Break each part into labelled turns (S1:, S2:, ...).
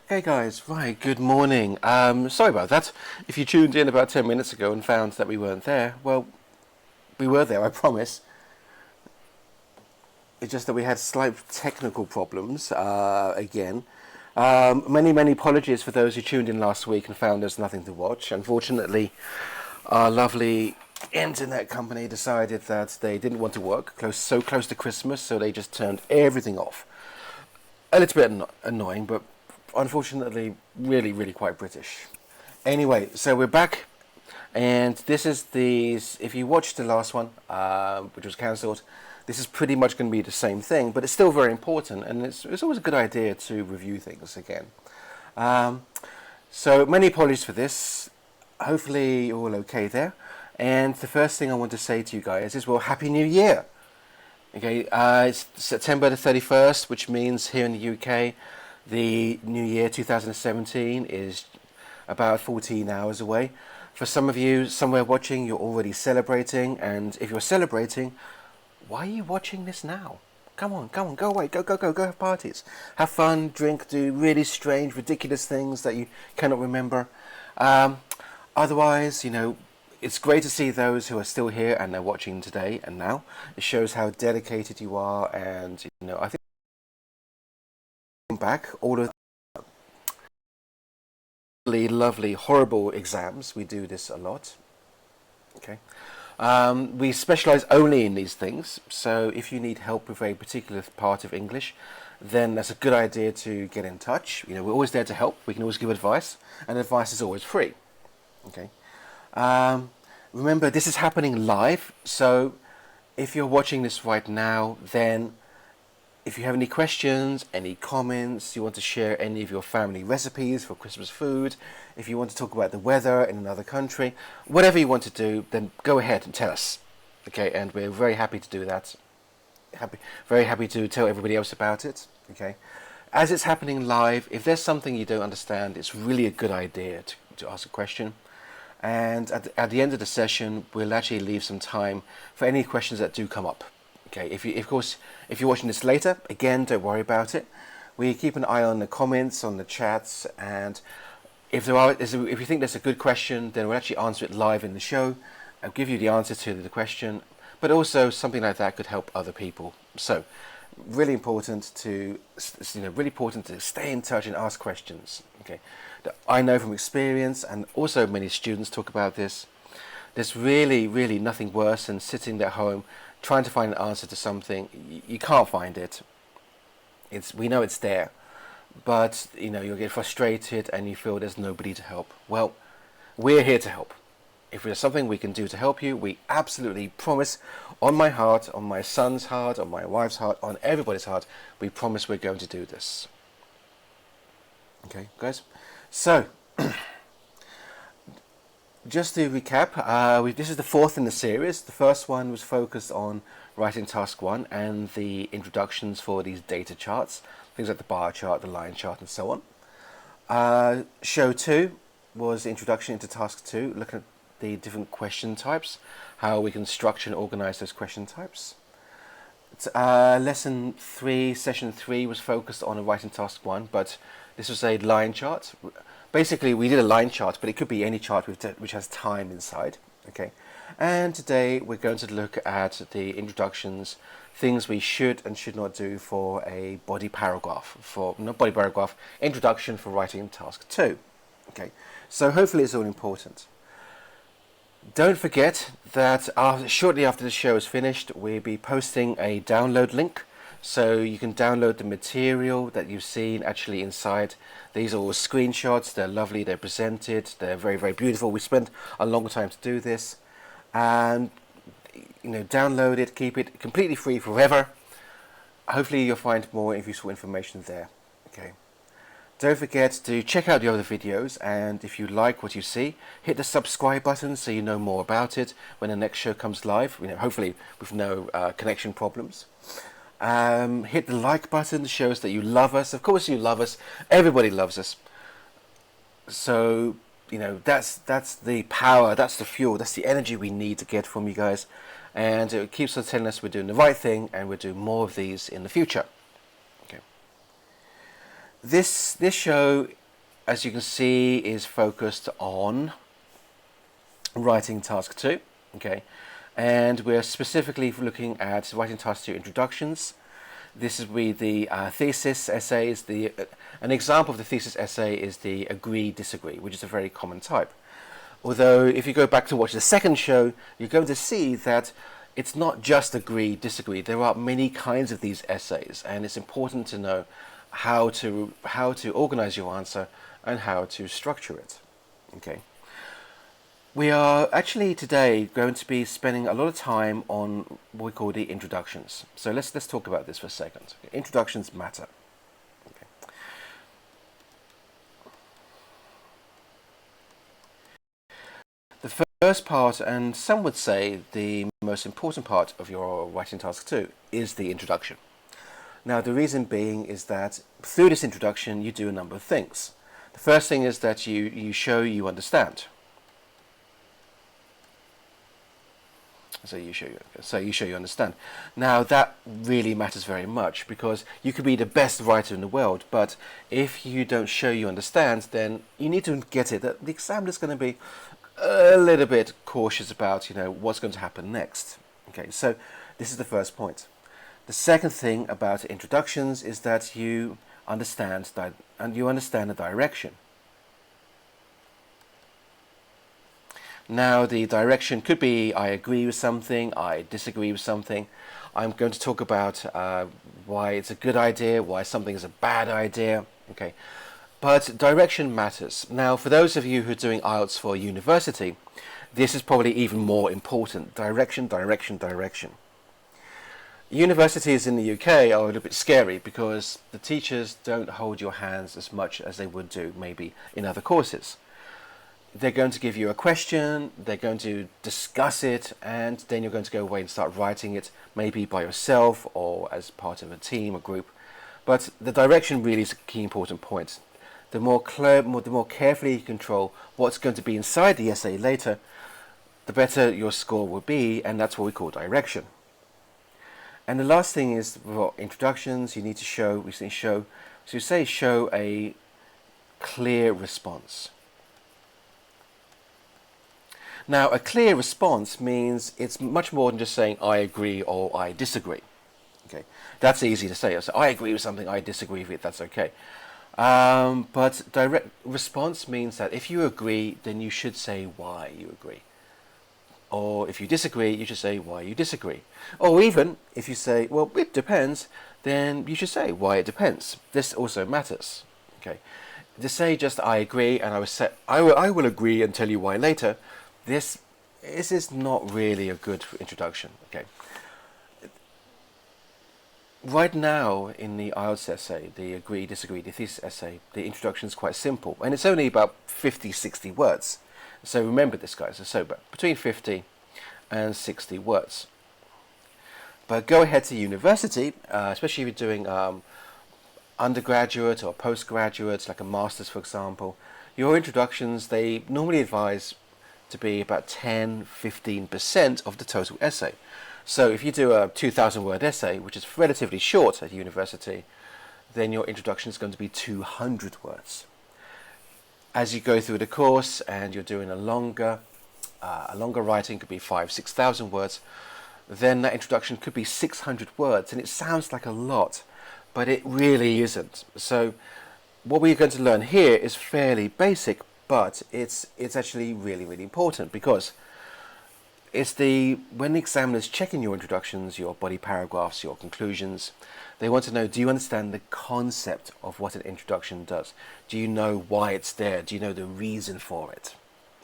S1: Hey guys, right, good morning. Sorry about that. If you tuned in about 10 minutes ago and found that we weren't there, well, we were there, I promise. It's just that we had slight technical problems again. Many apologies for those who tuned in last week and found there's nothing to watch. Unfortunately, our lovely internet company decided that they didn't want to work so close to Christmas, so they just turned everything off. A little bit annoying, but unfortunately, really quite British. Anyway, so we're back, and this is if you watched the last one, which was cancelled, this is pretty much going to be the same thing, but it's still very important, and it's always a good idea to review things again. Um, so many apologies for this. Hopefully you're all okay there. And the first thing I want to say to you guys is, well, Happy New Year! Okay, it's September the 31st, which means here in the UK, the New Year 2017 is about 14 hours away. For some of you somewhere watching, you're already celebrating, and if you're celebrating, why are you watching this now? Come on, go away, go have parties. Have fun, drink, do really strange, ridiculous things that you cannot remember. Otherwise, it's great to see those who are still here and they're watching today and now. It shows how dedicated you are, and I think back all of the lovely, horrible exams. We do this a lot. Okay. We specialize only in these things, so if you need help with a particular part of English, then that's a good idea to get in touch. We're always there to help. We can always give advice, and advice is always free. Okay. Remember, this is happening live, so if you're watching this right now, then if you have any questions, any comments, you want to share any of your family recipes for Christmas food, if you want to talk about the weather in another country, whatever you want to do, then go ahead and tell us. Okay, and we're very happy to do that. Very happy to tell everybody else about it. Okay, as it's happening live, if there's something you don't understand, it's really a good idea to ask a question. And at the end of the session, we'll actually leave some time for any questions that do come up. Okay, if you're watching this later, again, don't worry about it. We keep an eye on the comments, on the chats, and if you think there's a good question, then we'll actually answer it live in the show. I'll give you the answer to the question, but also something like that could help other people. So, really important to stay in touch and ask questions. Okay, I know from experience, and also many students talk about this. There's really nothing worse than sitting at home trying to find an answer to something. You can't find it. We know it's there, but you'll get frustrated and you feel there's nobody to help. Well, we're here to help. If there's something we can do to help you, we absolutely promise, on my heart, on my son's heart, on my wife's heart, on everybody's heart, we promise we're going to do this. Okay, guys? So, just to recap, this is the fourth in the series. The first one was focused on writing task 1 and the introductions for these data charts, things like the bar chart, the line chart, and so on. Show 2 was the introduction into task 2, looking at the different question types, how we can structure and organize those question types. Lesson 3, session 3 was focused on a writing task 1, but this was a line chart. Basically, we did a line chart, but it could be any chart which has time inside. Okay, and today we're going to look at the introductions, things we should and should not do for a introduction for writing task 2. Okay, so hopefully it's all important. Don't forget that shortly after the show is finished, we'll be posting a download link. So you can download the material that you've seen actually inside. These are all screenshots. They're lovely. They're presented. They're very beautiful. We spent a long time to do this, and download it. Keep it completely free forever. Hopefully you'll find more useful information there. Okay. Don't forget to check out the other videos, and if you like what you see, hit the subscribe button so you know more about it when the next show comes live. Hopefully with no connection problems. Hit the like button, shows that you love us. Of course you love us. Everybody loves us. So, that's the power, that's the fuel, that's the energy we need to get from you guys. And it keeps on telling us we're doing the right thing, and we'll do more of these in the future. Okay. This show as you can see, is focused on writing task 2, okay, and we're specifically looking at writing task 2 introductions. This is the thesis essays. An example of the thesis essay is the agree disagree, which is a very common type. Although if you go back to watch the second show, you're going to see that it's not just agree disagree. There are many kinds of these essays, and it's important to know how to organize your answer and how to structure it. Okay. We are actually today going to be spending a lot of time on what we call the introductions. So let's talk about this for a second. Introductions matter. Okay. The first part, and some would say the most important part of your writing task 2, is the introduction. Now the reason being is that through this introduction you do a number of things. The first thing is that you show you understand. So you show you understand. Now that really matters very much, because you could be the best writer in the world, but if you don't show you understand, then you need to get it that the examiner's going to be a little bit cautious about what's going to happen next. Okay, so this is the first point. The second thing about introductions is that you understand the direction. Now the direction could be I agree with something, I disagree with something. I'm going to talk about why it's a good idea, why something is a bad idea. Okay, but direction matters. Now for those of you who are doing IELTS for university, this is probably even more important. Direction, direction, direction. Universities in the UK are a little bit scary because the teachers don't hold your hands as much as they would do maybe in other courses. They're going to give you a question, they're going to discuss it, and then you're going to go away and start writing it, maybe by yourself or as part of a team or group. But the direction really is a key important point. The more carefully you control what's going to be inside the essay later, the better your score will be, and that's what we call direction. And the last thing is, for introductions, you need to show a clear response. Now, a clear response means it's much more than just saying I agree or I disagree. Okay, that's easy to say. So I agree with something, I disagree with it, that's okay. But direct response means that if you agree, then you should say why you agree. Or if you disagree, you should say why you disagree. Or even if you say, well, it depends, then you should say why it depends. This also matters. Okay, to say just I agree and I will agree and tell you why later. This is not really a good introduction. Okay. Right now in the IELTS essay, the agree, disagree, the thesis essay, the introduction is quite simple, and it's only about 50, 60 words. So remember this, guys. So between 50 and 60 words. But go ahead to university, especially if you're doing undergraduate or postgraduate, like a master's, for example. Your introductions, they normally advise to be about 10-15% of the total essay. So if you do a 2,000 word essay, which is relatively short at university, then your introduction is going to be 200 words. As you go through the course and you're doing a longer writing, could be 5,000-6,000 words, then that introduction could be 600 words, and it sounds like a lot, but it really isn't. So what we're going to learn here is fairly basic, but it's actually really, really important, because it's when the examiner's checking your introductions, your body paragraphs, your conclusions, they want to know, do you understand the concept of what an introduction does? Do you know why it's there? Do you know the reason for it?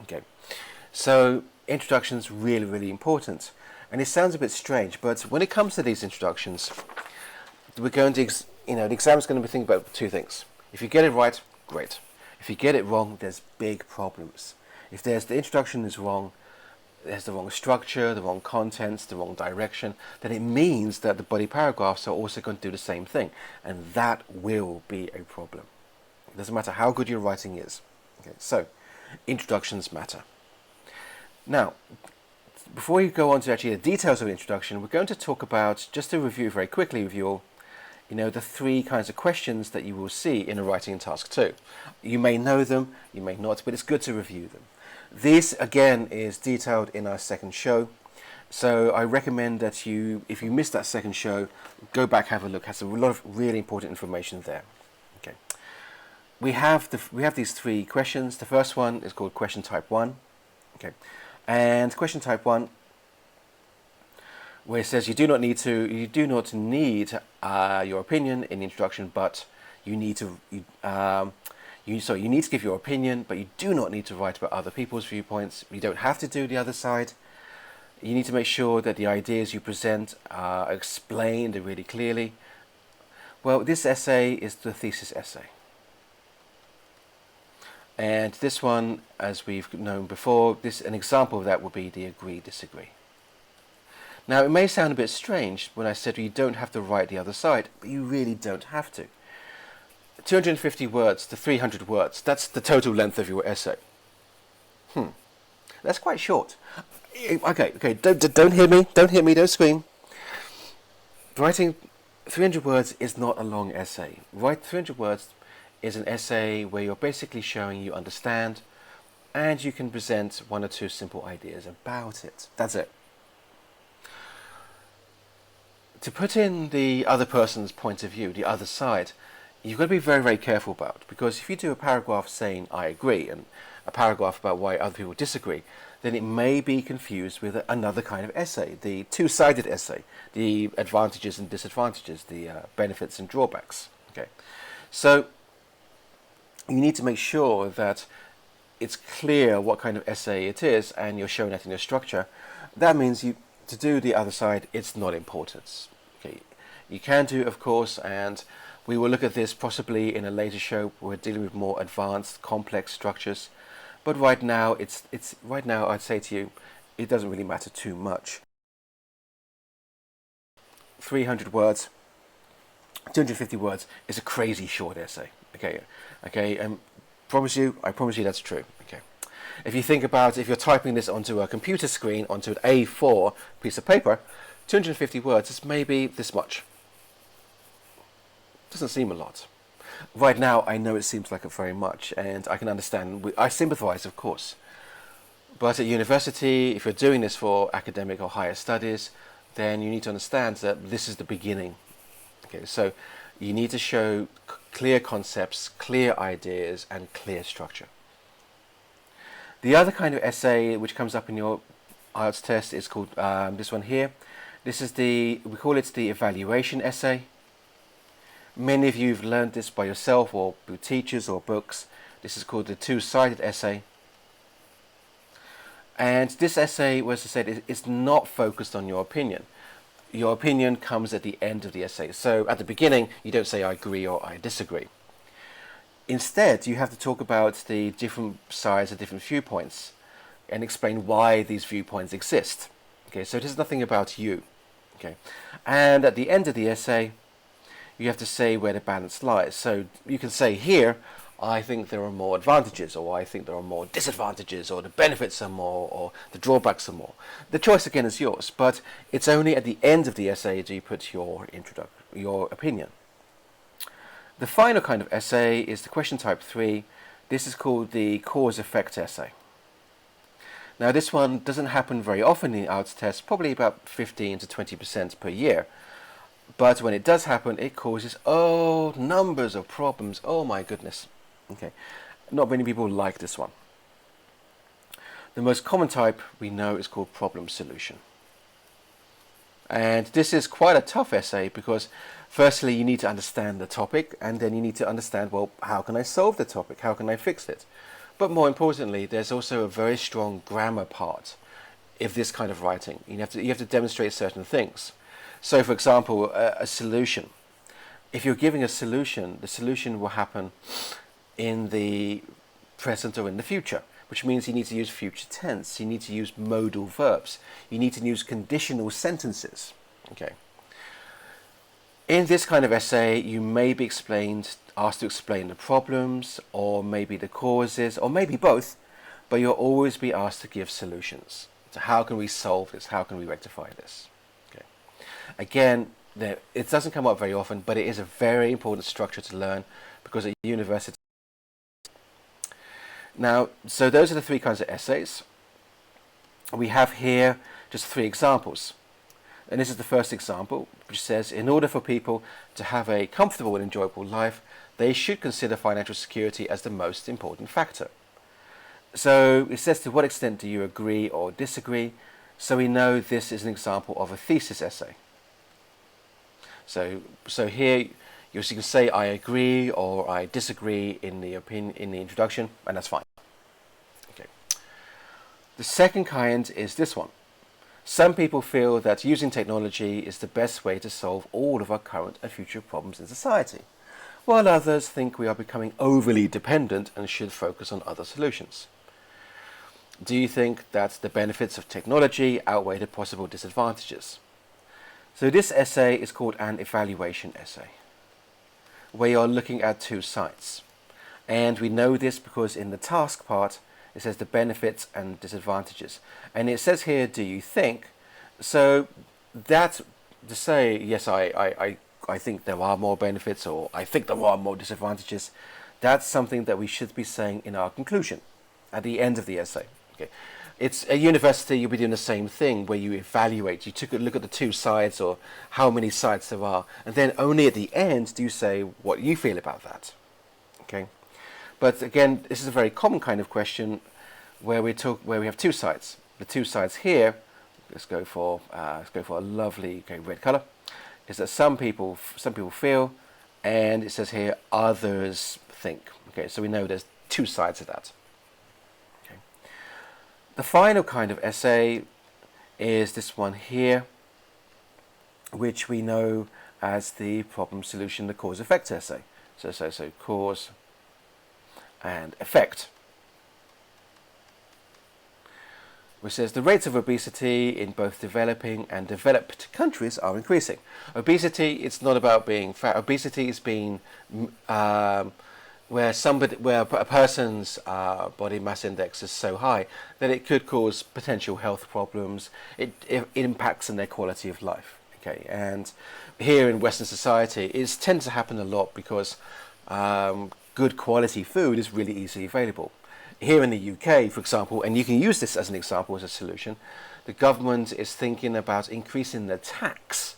S1: Okay, so introductions really, really important. And it sounds a bit strange, but when it comes to these introductions, we're going to, the examiner's going to be thinking about two things. If you get it right, great. If you get it wrong, there's big problems. If the introduction is wrong, there's the wrong structure, the wrong contents, the wrong direction, then it means that the body paragraphs are also going to do the same thing, and that will be a problem. It doesn't matter how good your writing is. Okay, so introductions matter. Now, before you go on to actually the details of the introduction, we're going to talk about, just to review very quickly with you all, You know, the 3 kinds of questions that you will see in a writing task 2. You may know them, you may not, but it's good to review them. This again is detailed in our second show, so I recommend that you, if you missed that second show, go back, have a look. It has a lot of really important information there. Okay, we have these 3 questions. The first one is called question type 1. Okay, and question type 1, where it says you do not need your opinion in the introduction, but you need to you need to give your opinion, but you do not need to write about other people's viewpoints. You don't have to do the other side. You need to make sure that the ideas you present are explained really clearly. Well, this essay is the thesis essay. And this one, as we've known before, an example of that would be the agree-disagree. Now, it may sound a bit strange when I said you don't have to write the other side, but you really don't have to. 250 words to 300 words, that's the total length of your essay. That's quite short. Okay, don't hear me, don't scream. Writing 300 words is not a long essay. Write 300 words is an essay where you're basically showing you understand, and you can present 1 or 2 simple ideas about it. That's it. To put in the other person's point of view, the other side, you've got to be very, very careful about, because if you do a paragraph saying I agree and a paragraph about why other people disagree, then it may be confused with another kind of essay, the two-sided essay, the advantages and disadvantages, the benefits and drawbacks. Okay, so you need to make sure that it's clear what kind of essay it is, and you're showing that in your structure. That means to do the other side, it's not important. Okay, you can do, of course, and we will look at this possibly in a later show. We're dealing with more advanced, complex structures, but right now, right now I'd say to you, it doesn't really matter too much. 300 words, 250 words is a crazy short essay. Okay, I promise you that's true. Okay. If you think about, if you're typing this onto a computer screen, onto an A4 piece of paper, 250 words is maybe this much. Doesn't seem a lot. Right now, I know it seems like very much, and I can understand. I sympathize, of course. But at university, if you're doing this for academic or higher studies, then you need to understand that this is the beginning. Okay, so you need to show clear concepts, clear ideas, and clear structure. The other kind of essay which comes up in your IELTS test is called this one here. This is we call it the evaluation essay. Many of you have learned this by yourself or through teachers or books. This is called the two-sided essay. And this essay, as I said, is not focused on your opinion. Your opinion comes at the end of the essay. So at the beginning, you don't say I agree or I disagree. Instead, you have to talk about the different sides and different viewpoints and explain why these viewpoints exist. Okay, so it is nothing about you. Okay, and at the end of the essay, you have to say where the balance lies. So you can say here, I think there are more advantages, or I think there are more disadvantages, or the benefits are more, or the drawbacks are more. The choice again is yours, but it's only at the end of the essay do you put your opinion. The final kind of essay is the question type 3. This is called the cause-effect essay. Now this one doesn't happen very often in the IELTS test, probably about 15 to 20% per year. But when it does happen, it causes numbers of problems. Oh my goodness. Okay, not many people like this one. The most common type we know is called problem solution. And this is quite a tough essay because firstly you need to understand the topic, and then you need to understand, well, how can I solve the topic? How can I fix it? But more importantly, there's also a very strong grammar part of this kind of writing. You have to demonstrate certain things. So for example, a solution. If you're giving a solution, the solution will happen in the present or in the future, which means you need to use future tense, you need to use modal verbs, you need to use conditional sentences. Okay. In this kind of essay, you may be asked to explain the problems, or maybe the causes, or maybe both, but you'll always be asked to give solutions. So how can we solve this? How can we rectify this? Okay. Again, It doesn't come up very often, but it is a very important structure to learn because at university. Now, so those are the three kinds of essays. We have here just three examples. And this is the first example, which says, in order for people to have a comfortable and enjoyable life, they should consider financial security as the most important factor. So it says, to what extent do you agree or disagree? So we know this is an example of a thesis essay. So here you can say I agree or I disagree in the introduction, and that's fine. Okay. The second kind is this one. Some people feel that using technology is the best way to solve all of our current and future problems in society, while others think we are becoming overly dependent and should focus on other solutions. Do you think that the benefits of technology outweigh the possible disadvantages? So this essay is called an evaluation essay, where you're looking at two sides. And we know this because in the task part, it says the benefits and disadvantages. And it says here, do you think? So that to say, yes, I think there are more benefits, or I think there are more disadvantages, that's something that we should be saying in our conclusion at the end of the essay. Okay. It's a university, you'll be doing the same thing where you evaluate, you took a look at the two sides or how many sides there are, and then only at the end do you say what you feel about that. Okay. But again, this is a very common kind of question where we have two sides. The two sides here, let's go for a lovely red color, is that some people feel, and it says here others think. Okay, so we know there's two sides of that. Okay. The final kind of essay is this one here, which we know as the problem solution, the cause effect essay. So cause and effect, which says the rates of obesity in both developing and developed countries are increasing. Obesity, it's not about being fat. Obesity is being where a person's body mass index is so high that it could cause potential health problems. It impacts on their quality of life. Okay, and here in Western society, it tends to happen a lot because good quality food is really easily available. Here in the UK, for example, and you can use this as an example as a solution, the government is thinking about increasing the tax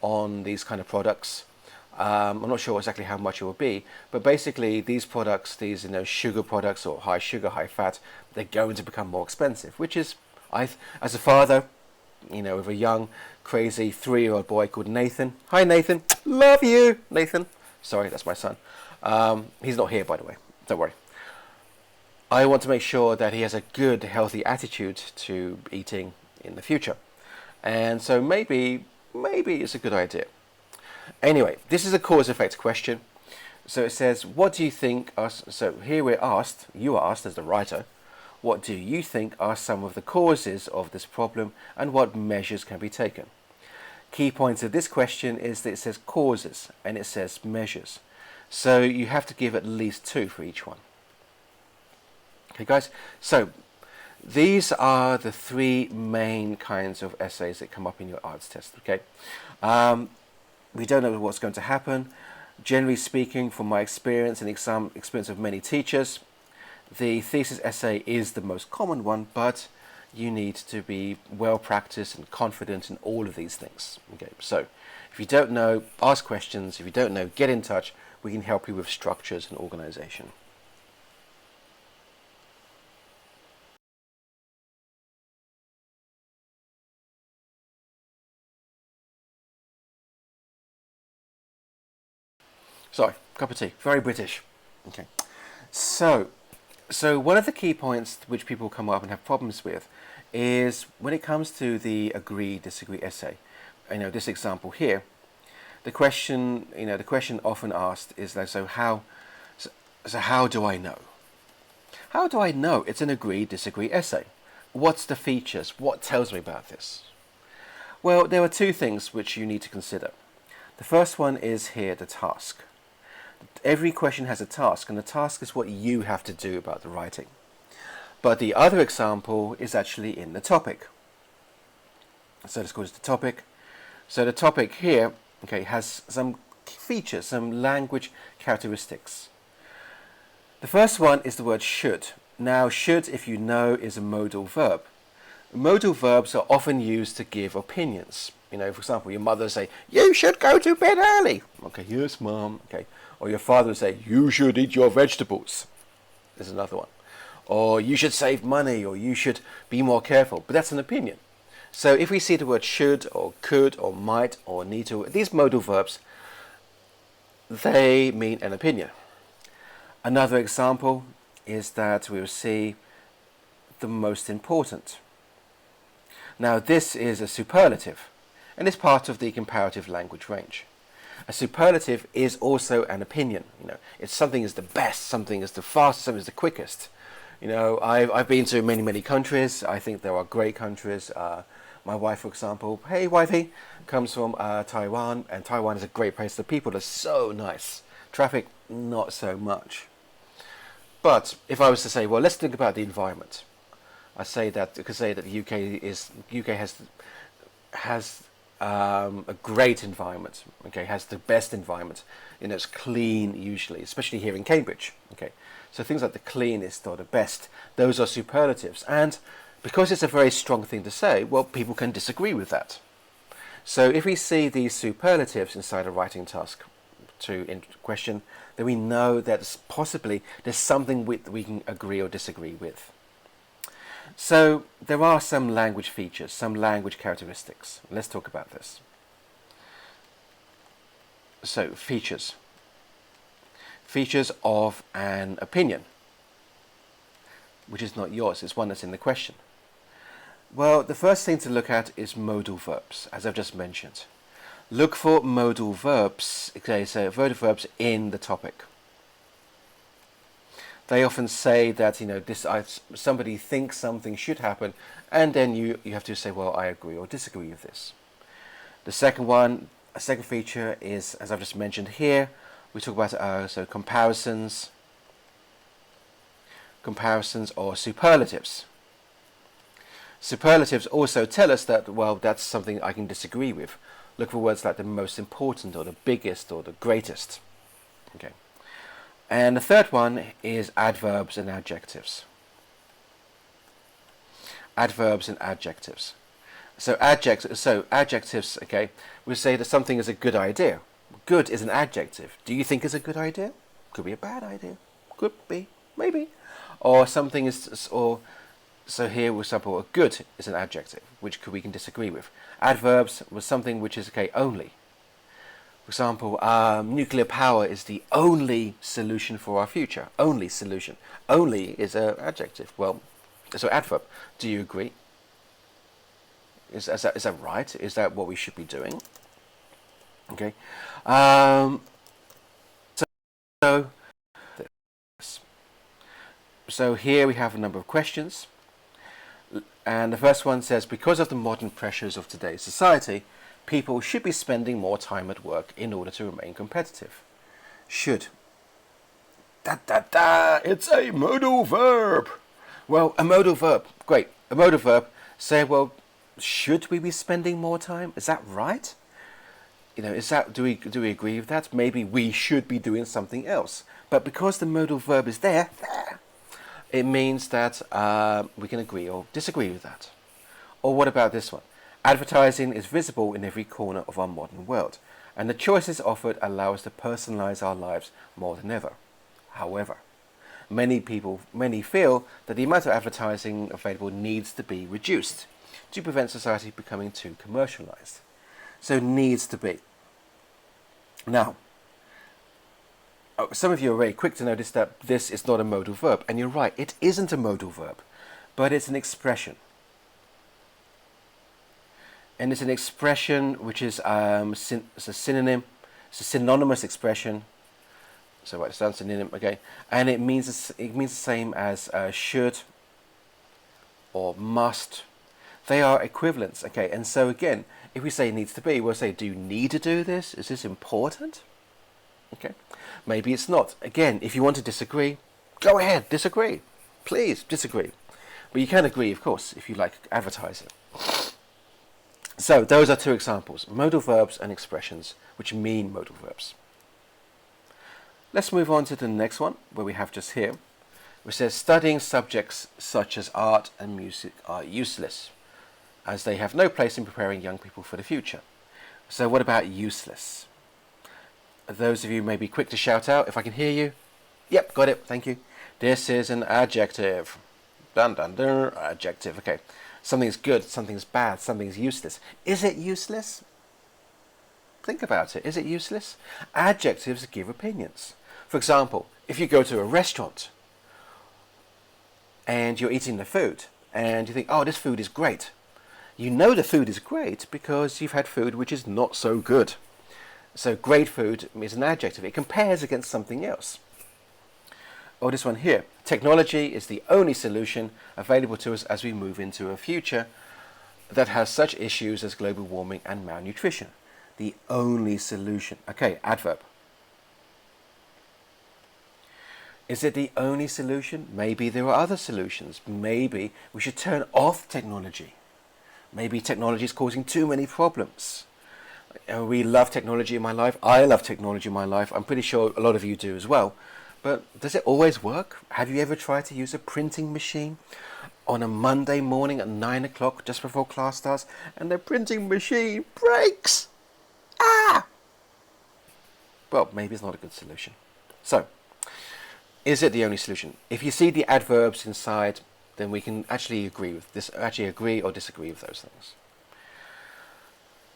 S1: on these kind of products. I'm not sure exactly how much it will be, but basically these products, these sugar products or high sugar, high fat, they're going to become more expensive, which is, as a father, with a young, crazy 3-year-old boy called Nathan. Hi, Nathan. Love you, Nathan. Sorry, that's my son. He's not here, by the way. Don't worry. I want to make sure that he has a good, healthy attitude to eating in the future. And so maybe it's a good idea. Anyway, this is a cause-effect question. So it says, what do you think are... So here you are asked as the writer, what do you think are some of the causes of this problem and what measures can be taken? Key points of this question is that it says causes and it says measures. So you have to give at least 2 for each one. Okay, guys, so these are the 3 main kinds of essays that come up in your arts test, okay? We don't know what's going to happen. Generally speaking, from my experience and experience of many teachers, the thesis essay is the most common one, but you need to be well practiced and confident in all of these things. Okay, so if you don't know, ask questions. If you don't know, get in touch. We can help you with structures and organization. Sorry, cup of tea. Very British. Okay. So one of the key points which people come up and have problems with is when it comes to the agree-disagree essay. This example here, the question often asked is like, so how do I know? How do I know it's an agree-disagree essay? What's the features? What tells me about this? Well, there are 2 things which you need to consider. The first one is here, the task. Every question has a task, and the task is what you have to do about the writing. But the other example is actually in the topic. So let's go to the topic. So the topic here okay, has some features, some language characteristics. The first one is the word should. Now, should, if you know, is a modal verb. Modal verbs are often used to give opinions. You know, for example, your mother will say, "You should go to bed early." Okay, yes, mom. Okay. Or your father will say, "You should eat your vegetables." There's another one. Or you should save money, or you should be more careful. But that's an opinion. So if we see the word should, or could, or might, or need to, these modal verbs, they mean an opinion. Another example is that we will see the most important. Now, this is a superlative, and is part of the comparative language range. A superlative is also an opinion. You know, it's something is the best, something is the fastest, something is the quickest. You know, I've been to many countries. I think there are great countries. My wife, for example, hey wifey, comes from Taiwan, and Taiwan is a great place. The people are so nice. Traffic, not so much. But if I was to say, well, let's think about the environment. I could say that the UK has a great environment. Okay, has the best environment. You know, it's clean usually, especially here in Cambridge. Okay, so things like the cleanest or the best, those are superlatives. And because it's a very strong thing to say, well, people can disagree with that. So if we see these superlatives inside a writing task in question, then we know that possibly there's something we can agree or disagree with. So there are some language features, some language characteristics. Let's talk about this. So features. Features of an opinion, which is not yours, it's one that's in the question. Well, the first thing to look at is modal verbs, as I've just mentioned. Look for modal verbs, okay, so modal verbs in the topic. They often say that, you know, somebody thinks something should happen, and then you have to say, well, I agree or disagree with this. The second feature is, as I've just mentioned here, we talk about so comparisons or superlatives. Superlatives also tell us that, well, that's something I can disagree with. Look for words like the most important or the biggest or the greatest. Okay. And the third one is adverbs and adjectives. Adverbs and adjectives. So adjectives, okay, we say that something is a good idea. Good is an adjective. Do you think it's a good idea? Could be a bad idea. Could be, maybe. Or something is, so here, for example, good is an adjective, which we can disagree with. Adverbs was something which is, okay, only. For example, nuclear power is the only solution for our future. Only solution. Only is an adjective. Well, so adverb. Do you agree? Is that right? Is that what we should be doing? Okay. So here we have a number of questions. And the first one says, because of the modern pressures of today's society, people should be spending more time at work in order to remain competitive. Should. It's a modal verb. Well, a modal verb. Great. A modal verb. Say, well, should we be spending more time? Is that right? You know, do we agree with that? Maybe we should be doing something else. But because the modal verb is there, it means that we can agree or disagree with that. Or what about this one? Advertising is visible in every corner of our modern world, and the choices offered allow us to personalize our lives more than ever. However, many feel that the amount of advertising available needs to be reduced to prevent society becoming too commercialized. So needs to be. Now, some of you are very quick to notice that this is not a modal verb, and you're right, it isn't a modal verb, but it's an expression. And it's an expression which is it's a synonym, it's a synonymous expression. So write this down, synonym, okay, and it means the same as should or must. They are equivalents, okay. And so again, if we say needs to be, we'll say, do you need to do this? Is this important? Okay, maybe it's not. Again, if you want to disagree, go ahead, disagree. Please disagree, but you can agree, of course, if you like advertising. So those are two examples, modal verbs and expressions, which mean modal verbs. Let's move on to the next one, where we have just here, which says studying subjects such as art and music are useless, as they have no place in preparing young people for the future. So what about useless? Those of you may be quick to shout out if I can hear you. Yep, got it, thank you. This is an adjective. Dun dun dun, adjective, okay. Something's good, something's bad, something's useless. Is it useless? Think about it. Is it useless? Adjectives give opinions. For example, if you go to a restaurant and you're eating the food and you think, oh, this food is great. You know the food is great because you've had food which is not so good. So great food is an adjective. It compares against something else. Or this one here. Technology is the only solution available to us as we move into a future that has such issues as global warming and malnutrition. The only solution. Okay, adverb. Is it the only solution? Maybe there are other solutions. Maybe we should turn off technology. Maybe technology is causing too many problems. We love technology in my life. I love technology in my life. I'm pretty sure a lot of you do as well. But does it always work? Have you ever tried to use a printing machine on a Monday morning at 9 o'clock just before class starts and the printing machine breaks? Ah! Well, maybe it's not a good solution. So, is it the only solution? If you see the adverbs inside, then we can actually agree or disagree with those things.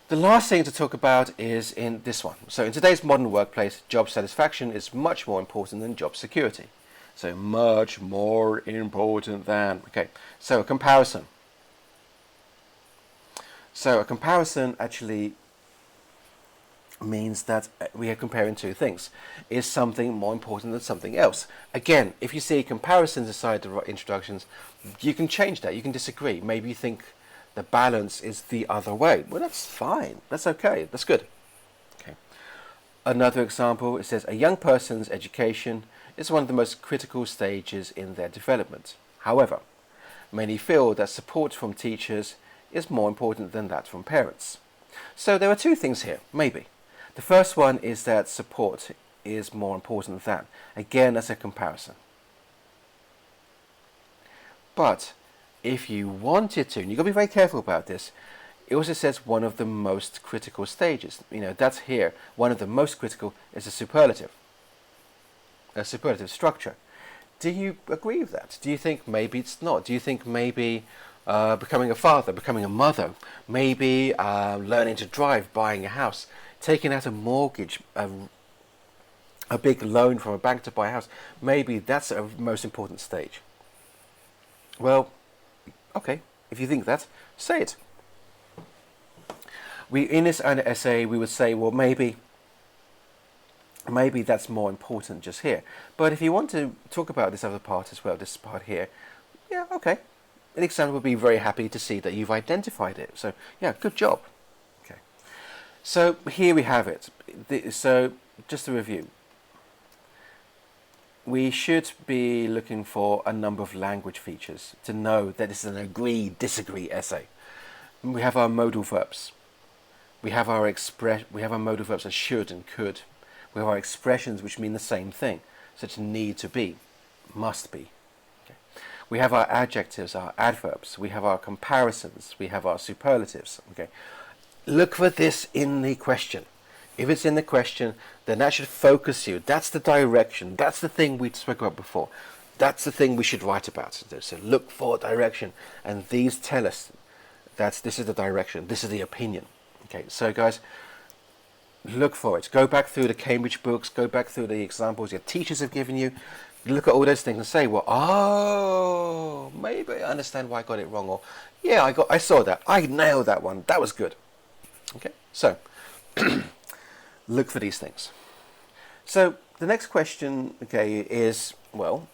S1: The last thing to talk about is in this one. So in today's modern workplace, job satisfaction is much more important than job security. So much more important than. Okay, so a comparison. So a comparison actually means that we are comparing two things. Is something more important than something else? Again, if you see comparisons inside the introductions, you can change that. You can disagree. Maybe you think the balance is the other way. Well, that's fine. That's okay. That's good. Okay. Another example, it says a young person's education is one of the most critical stages in their development. However, many feel that support from teachers is more important than that from parents. So there are two things here, maybe. The first one is that support is more important than. Again, as a comparison. But if you wanted to, and you've got to be very careful about this, it also says one of the most critical stages. You know, that's here. One of the most critical is a superlative structure. Do you agree with that? Do you think maybe it's not? Do you think maybe becoming a father, becoming a mother, maybe learning to drive, buying a house, taking out a mortgage, a big loan from a bank to buy a house, maybe that's a most important stage? Well, okay, if you think that, say it. In this essay, we would say, well, maybe that's more important just here. But if you want to talk about this other part as well, this part here, yeah, okay. An exam would be very happy to see that you've identified it. So, yeah, good job. Okay. So here we have it. So just to review, we should be looking for a number of language features to know that this is an agree-disagree essay. We have our modal verbs. We have our modal verbs as should and could. We have our expressions which mean the same thing, such as need to be, must be. Okay. We have our adjectives, our adverbs. We have our comparisons. We have our superlatives. Okay. Look for this in the question. If it's in the question, then that should focus you. That's the direction. That's the thing we spoke about before. That's the thing we should write about. So look for direction. And these tell us that this is the direction. This is the opinion. Okay, so guys, look for it. Go back through the Cambridge books. Go back through the examples your teachers have given you. Look at all those things and say, well, oh, maybe I understand why I got it wrong. Or, yeah, I saw that. I nailed that one. That was good. Okay, so look for these things. So the next question, okay, is, well,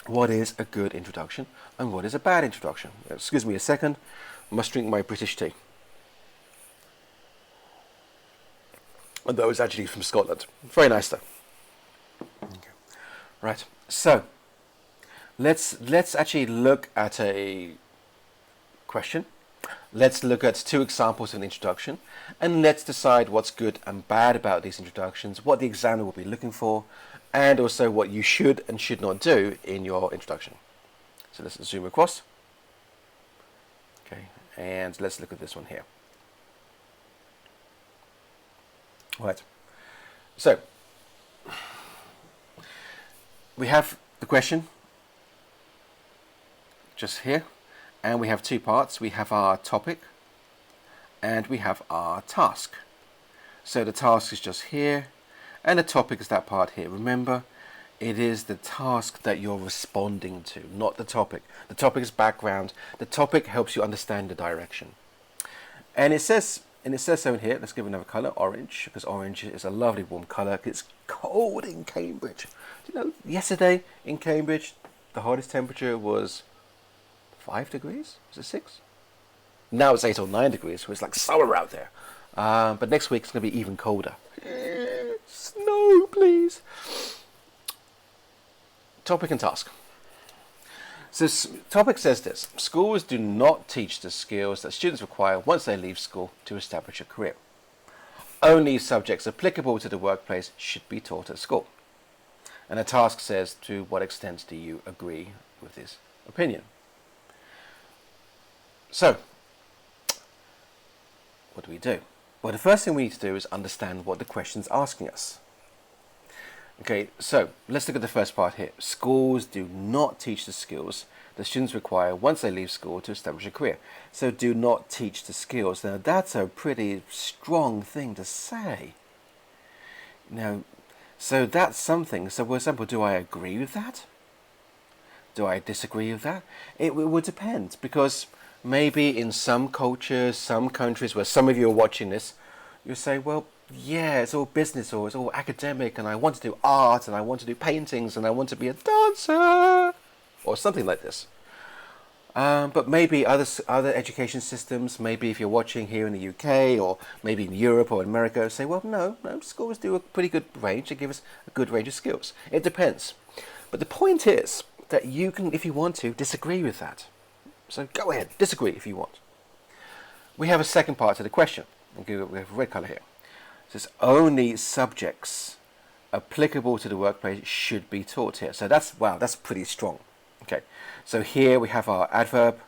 S1: what is a good introduction and what is a bad introduction? Excuse me a second. I must drink my British tea. And that was actually from Scotland. Very nice though. Okay. Right. So let's actually look at a question. Let's look at 2 examples of an introduction, and let's decide what's good and bad about these introductions, what the examiner will be looking for, and also what you should and should not do in your introduction. So let's zoom across. Okay, and let's look at this one here. Right. So we have the question just here, and we have 2 parts. We have our topic and we have our task. So the task is just here, and the topic is that part here. Remember, it is the task that you're responding to, not the topic. The topic is background. The topic helps you understand the direction. And it says so in here. Let's give another color, orange, because orange is a lovely warm color. It's cold in Cambridge. You know, yesterday in Cambridge, the hottest temperature was 5 degrees. Was it 6? Now it's 8 or 9 degrees, so it's like summer out there. But next week it's going to be even colder. Snow, please. Topic and task. So topic says this: schools do not teach the skills that students require once they leave school to establish a career. Only subjects applicable to the workplace should be taught at school. And the task says, to what extent do you agree with this opinion? So, what do? Well, the first thing we need to do is understand what the question's asking us. Okay, so let's look at the first part here. Schools do not teach the skills that students require once they leave school to establish a career. So do not teach the skills. Now that's a pretty strong thing to say. Now, so that's something. So for example, do I agree with that? Do I disagree with that? It would depend, because maybe in some cultures, some countries where some of you are watching this, you say, well, yeah, it's all business or it's all academic, and I want to do art and I want to do paintings and I want to be a dancer or something like this. But maybe other education systems, maybe if you're watching here in the UK or maybe in Europe or America, say, well, no, schools do a pretty good range. They give us a good range of skills. It depends. But the point is that you can, if you want to, disagree with that. So go ahead, disagree if you want. We have a second part to the question. Okay, we have a red color here. It says only subjects applicable to the workplace should be taught here. So that's, wow, that's pretty strong. Okay, so here we have our adverb.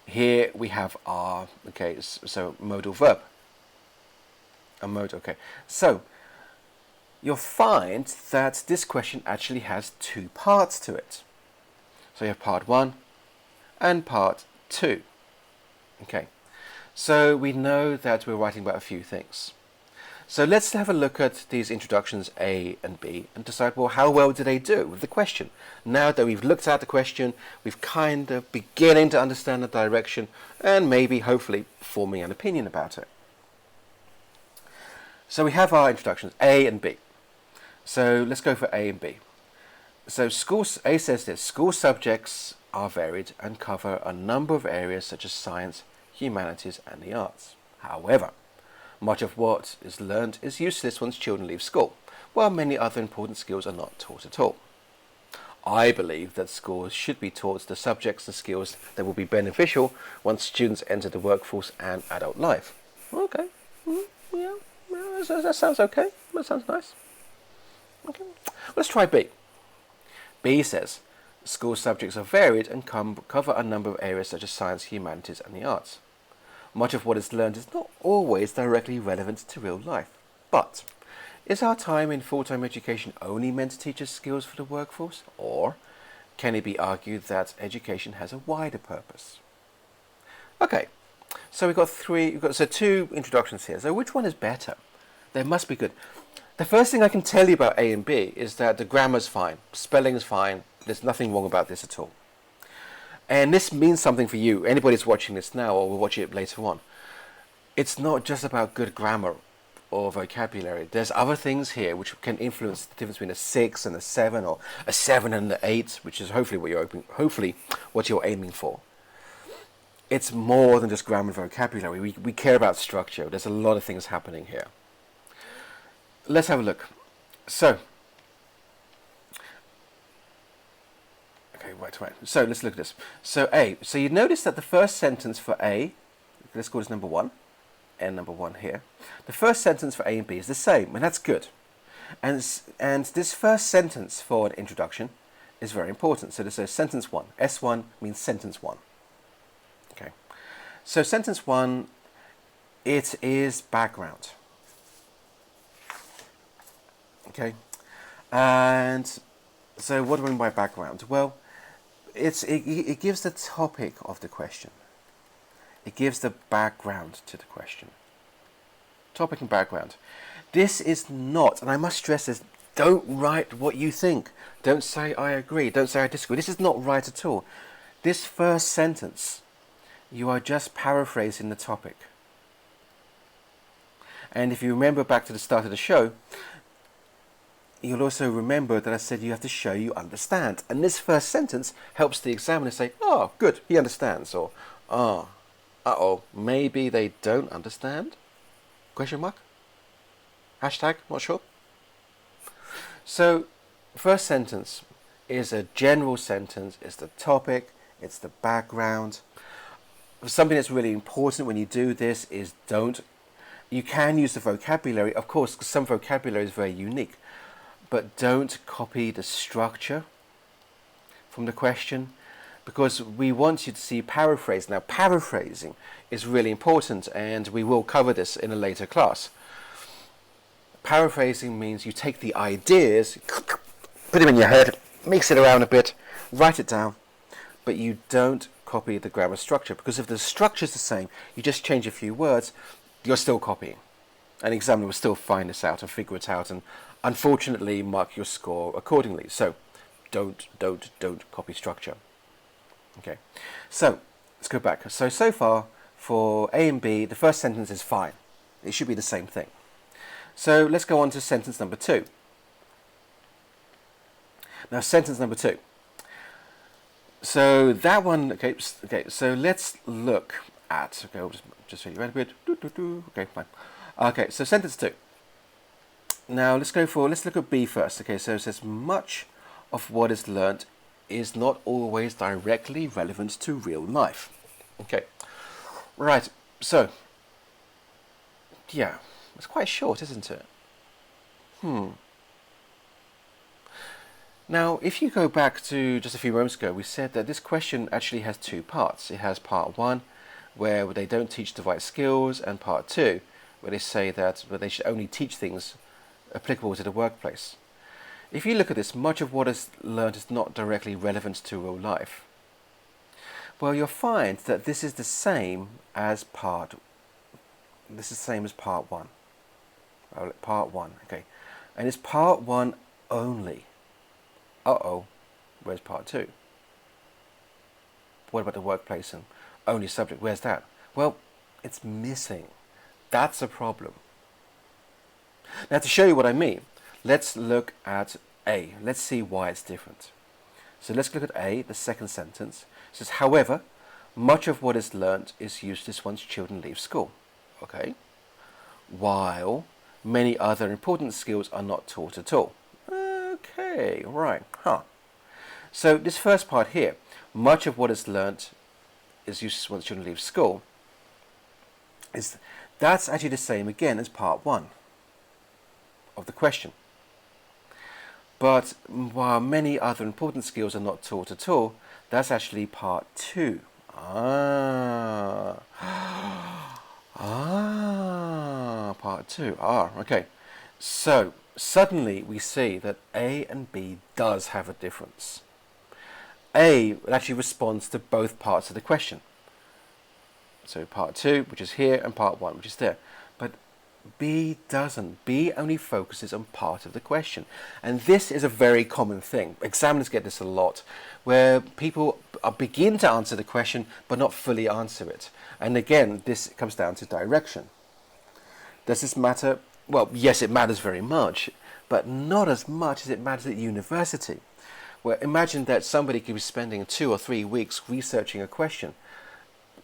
S1: Here we have our, okay, so modal verb. A mode, okay. So you'll find that this question actually has 2 parts to it. So you have part 1 and part 2. Okay, so we know that we're writing about a few things. So let's have a look at these introductions A and B and decide, well, how well do they do with the question? Now that we've looked at the question, we've kind of beginning to understand the direction and maybe, hopefully, forming an opinion about it. So we have our introductions A and B. So let's go for A and B. So A says this: school subjects are varied and cover a number of areas such as science, humanities and the arts. However, much of what is learned is useless once children leave school, while many other important skills are not taught at all. I believe that schools should be taught the subjects and skills that will be beneficial once students enter the workforce and adult life. Okay, yeah, that sounds okay. That sounds nice. Okay, let's try B. B says, school subjects are varied and cover a number of areas such as science, humanities and the arts. Much of what is learned is not always directly relevant to real life. But is our time in full-time education only meant to teach us skills for the workforce? Or can it be argued that education has a wider purpose? Okay, so we've got 2 introductions here. So which one is better? They must be good. The first thing I can tell you about A and B is that the grammar's fine, spelling is fine, there's nothing wrong about this at all. And this means something for you, anybody who's watching this now or will watch it later on. It's not just about good grammar or vocabulary. There's other things here which can influence the difference between a 6 and a 7, or a 7 and an 8, which is hopefully what you're aiming for. It's more than just grammar and vocabulary. We care about structure. There's a lot of things happening here. Let's have a look. So, Okay, right. So let's look at this. So A. So you notice that the first sentence for A, let's call this number 1, and number 1 here. The first sentence for A and B is the same, and that's good. And this first sentence for an introduction is very important. So this is sentence 1. S1 means sentence 1. Okay. So sentence 1, it is background. Okay. And so what do I mean by background? Well, it gives the topic of the question. It gives the background to the question. Topic and background. This is not, and I must stress this, don't write what you think. Don't say I agree. Don't say I disagree. This is not right at all. This first sentence, you are just paraphrasing the topic. And if you remember back to the start of the show, you'll also remember that I said you have to show you understand. And this first sentence helps the examiner say, oh, good, he understands. Or, oh, uh-oh, maybe they don't understand? Question mark? Hashtag, not sure. So, first sentence is a general sentence. It's the topic. It's the background. Something that's really important when you do this is you can use the vocabulary, of course, because some vocabulary is very unique, but don't copy the structure from the question, because we want you to see paraphrase. Now, paraphrasing is really important, and we will cover this in a later class. Paraphrasing means you take the ideas, put them in your head, mix it around a bit, write it down, but you don't copy the grammar structure, because if the structure is the same, you just change a few words, you're still copying. An examiner will still find this out and figure it out, and unfortunately mark your score accordingly. So don't copy structure. Okay, so let's go back. So far for A and B, the first sentence is fine. It should be the same thing. So let's go on to sentence number 2. Now, sentence number 2. So that one, okay. So let's look at. Okay, I'll just show you a bit. Okay, fine. Okay, so sentence 2. Now let's look at B first. Okay, so it says much of what is learnt is not always directly relevant to real life. Okay, right. So yeah, it's quite short, isn't it? Now, if you go back to just a few moments ago, we said that this question actually has 2 parts. It has part 1, where they don't teach the right skills, and part 2, where they say that they should only teach things applicable to the workplace. If you look at this, much of what is learned is not directly relevant to real life. Well, you'll find that this is the same as part 1. Part 1, okay. And it's part 1 only. Uh-oh, where's part 2? What about the workplace and only subject? Where's that? Well, it's missing. That's a problem. Now, to show you what I mean, let's look at A. Let's see why it's different. So let's look at A, the second sentence. It says, however, much of what is learnt is useless once children leave school. Okay. While many other important skills are not taught at all. Okay, right, So this first part here, much of what is learnt is useless once children leave school, that's actually the same again as part 1 of the question. But while many other important skills are not taught at all, that's actually part 2. Part 2. Okay. So suddenly we see that A and B does have a difference. A actually responds to both parts of the question. So part 2, which is here, and part 1, which is there. But B doesn't. B only focuses on part of the question. And this is a very common thing. Examiners get this a lot, where people begin to answer the question, but not fully answer it. And again, this comes down to direction. Does this matter? Well, yes, it matters very much, but not as much as it matters at university. Where imagine that somebody could be spending 2 or 3 weeks researching a question,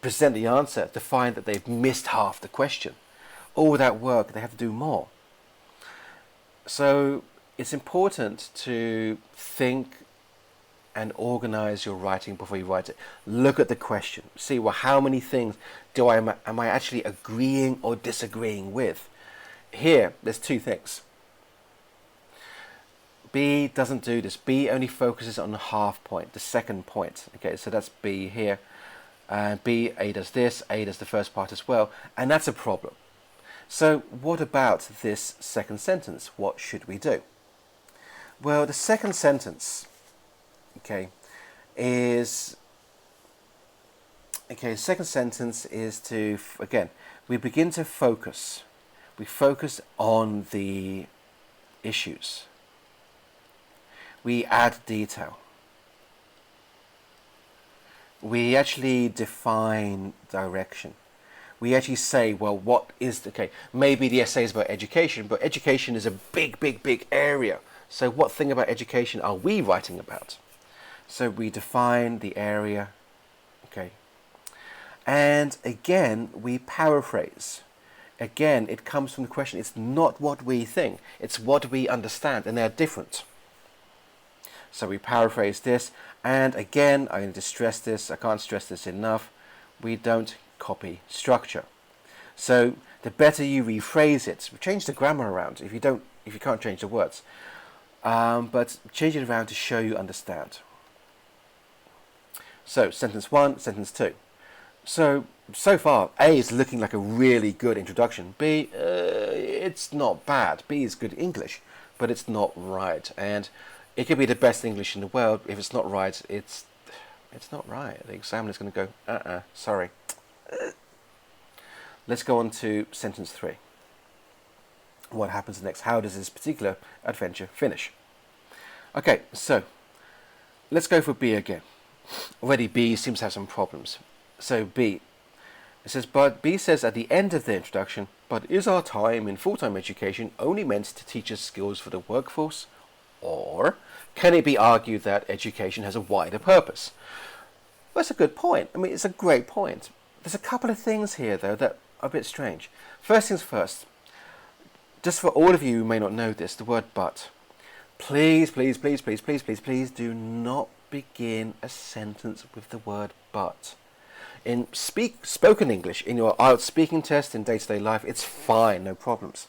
S1: present the answer, to find that they've missed half the question. All that work, they have to do more. So it's important to think and organize your writing before you write it. Look at the question. See, well, how many things am I actually agreeing or disagreeing with? Here, there's two things. B doesn't do this. B only focuses on the half point, the second point. Okay, so that's B here. And B, A does this, A does the first part as well, and that's a problem. So what about this second sentence? What should we do? Well, the second sentence, second sentence is to, again, we begin to focus. We focus on the issues. We add detail. We actually define direction. We actually say, well, what is, maybe the essay is about education, but education is a big, big, big area. So what thing about education are we writing about? So we define the area, and again, we paraphrase. Again, it comes from the question, it's not what we think, it's what we understand, and they're different. So we paraphrase this, and again, I need to stress this, I can't stress this enough, we don't copy structure. So the better you rephrase it, change the grammar around if you can't change the words, but change it around to show you understand. So sentence 1, sentence 2. So far, A is looking like a really good introduction. B, it's not bad. B is good English, but it's not right. And it could be the best English in the world. If it's not right, it's not right. The examiner's going to go, sorry. Let's go on to sentence 3. What happens next? How does this particular adventure finish? Okay, so let's go for B again. Already B seems to have some problems. So B, it says, but B says at the end of the introduction, but is our time in full-time education only meant to teach us skills for the workforce? Or can it be argued that education has a wider purpose? Well, that's a good point. I mean, it's a great point. There's a couple of things here, though, that are a bit strange. First things first, just for all of you who may not know this, the word but. Please, please, please, please, please, please, please do not begin a sentence with the word but. In spoken English, in your IELTS speaking test, in day-to-day life, it's fine, no problems.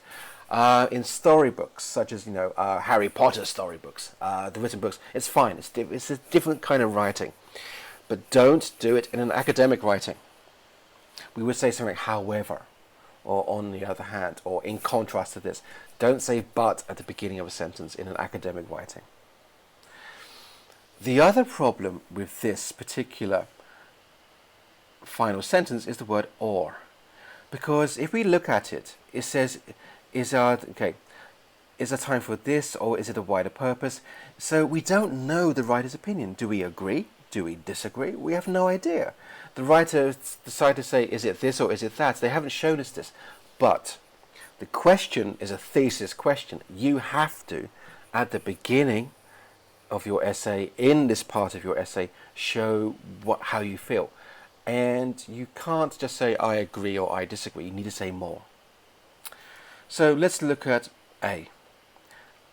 S1: In storybooks, such as Harry Potter storybooks, the written books, it's fine. It's a different kind of writing, but don't do it in an academic writing. We would say something like however, or on the other hand, or in contrast to this. Don't say but at the beginning of a sentence in an academic writing. The other problem with this particular final sentence is the word or, because if we look at it, it says, is there time for this, or is it a wider purpose? So we don't know the writer's opinion. Do we agree? Do we disagree? We have no idea. The writer decided to say, is it this or is it that? They haven't shown us this. But the question is a thesis question. You have to, at the beginning of your essay, in this part of your essay, show how you feel. And you can't just say, I agree or I disagree. You need to say more. So let's look at A.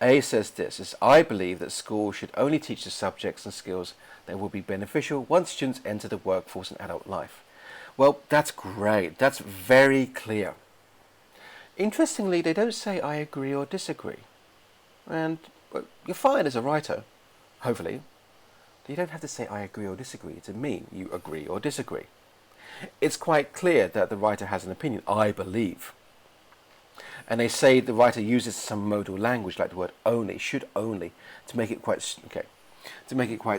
S1: A says this, I believe that schools should only teach the subjects and skills that will be beneficial once students enter the workforce and adult life. Well, that's great. That's very clear. Interestingly, they don't say I agree or disagree. And you're fine as a writer, hopefully. You don't have to say I agree or disagree to mean you agree or disagree. It's quite clear that the writer has an opinion, I believe. And they say the writer uses some modal language like the word only, should only, to make it quite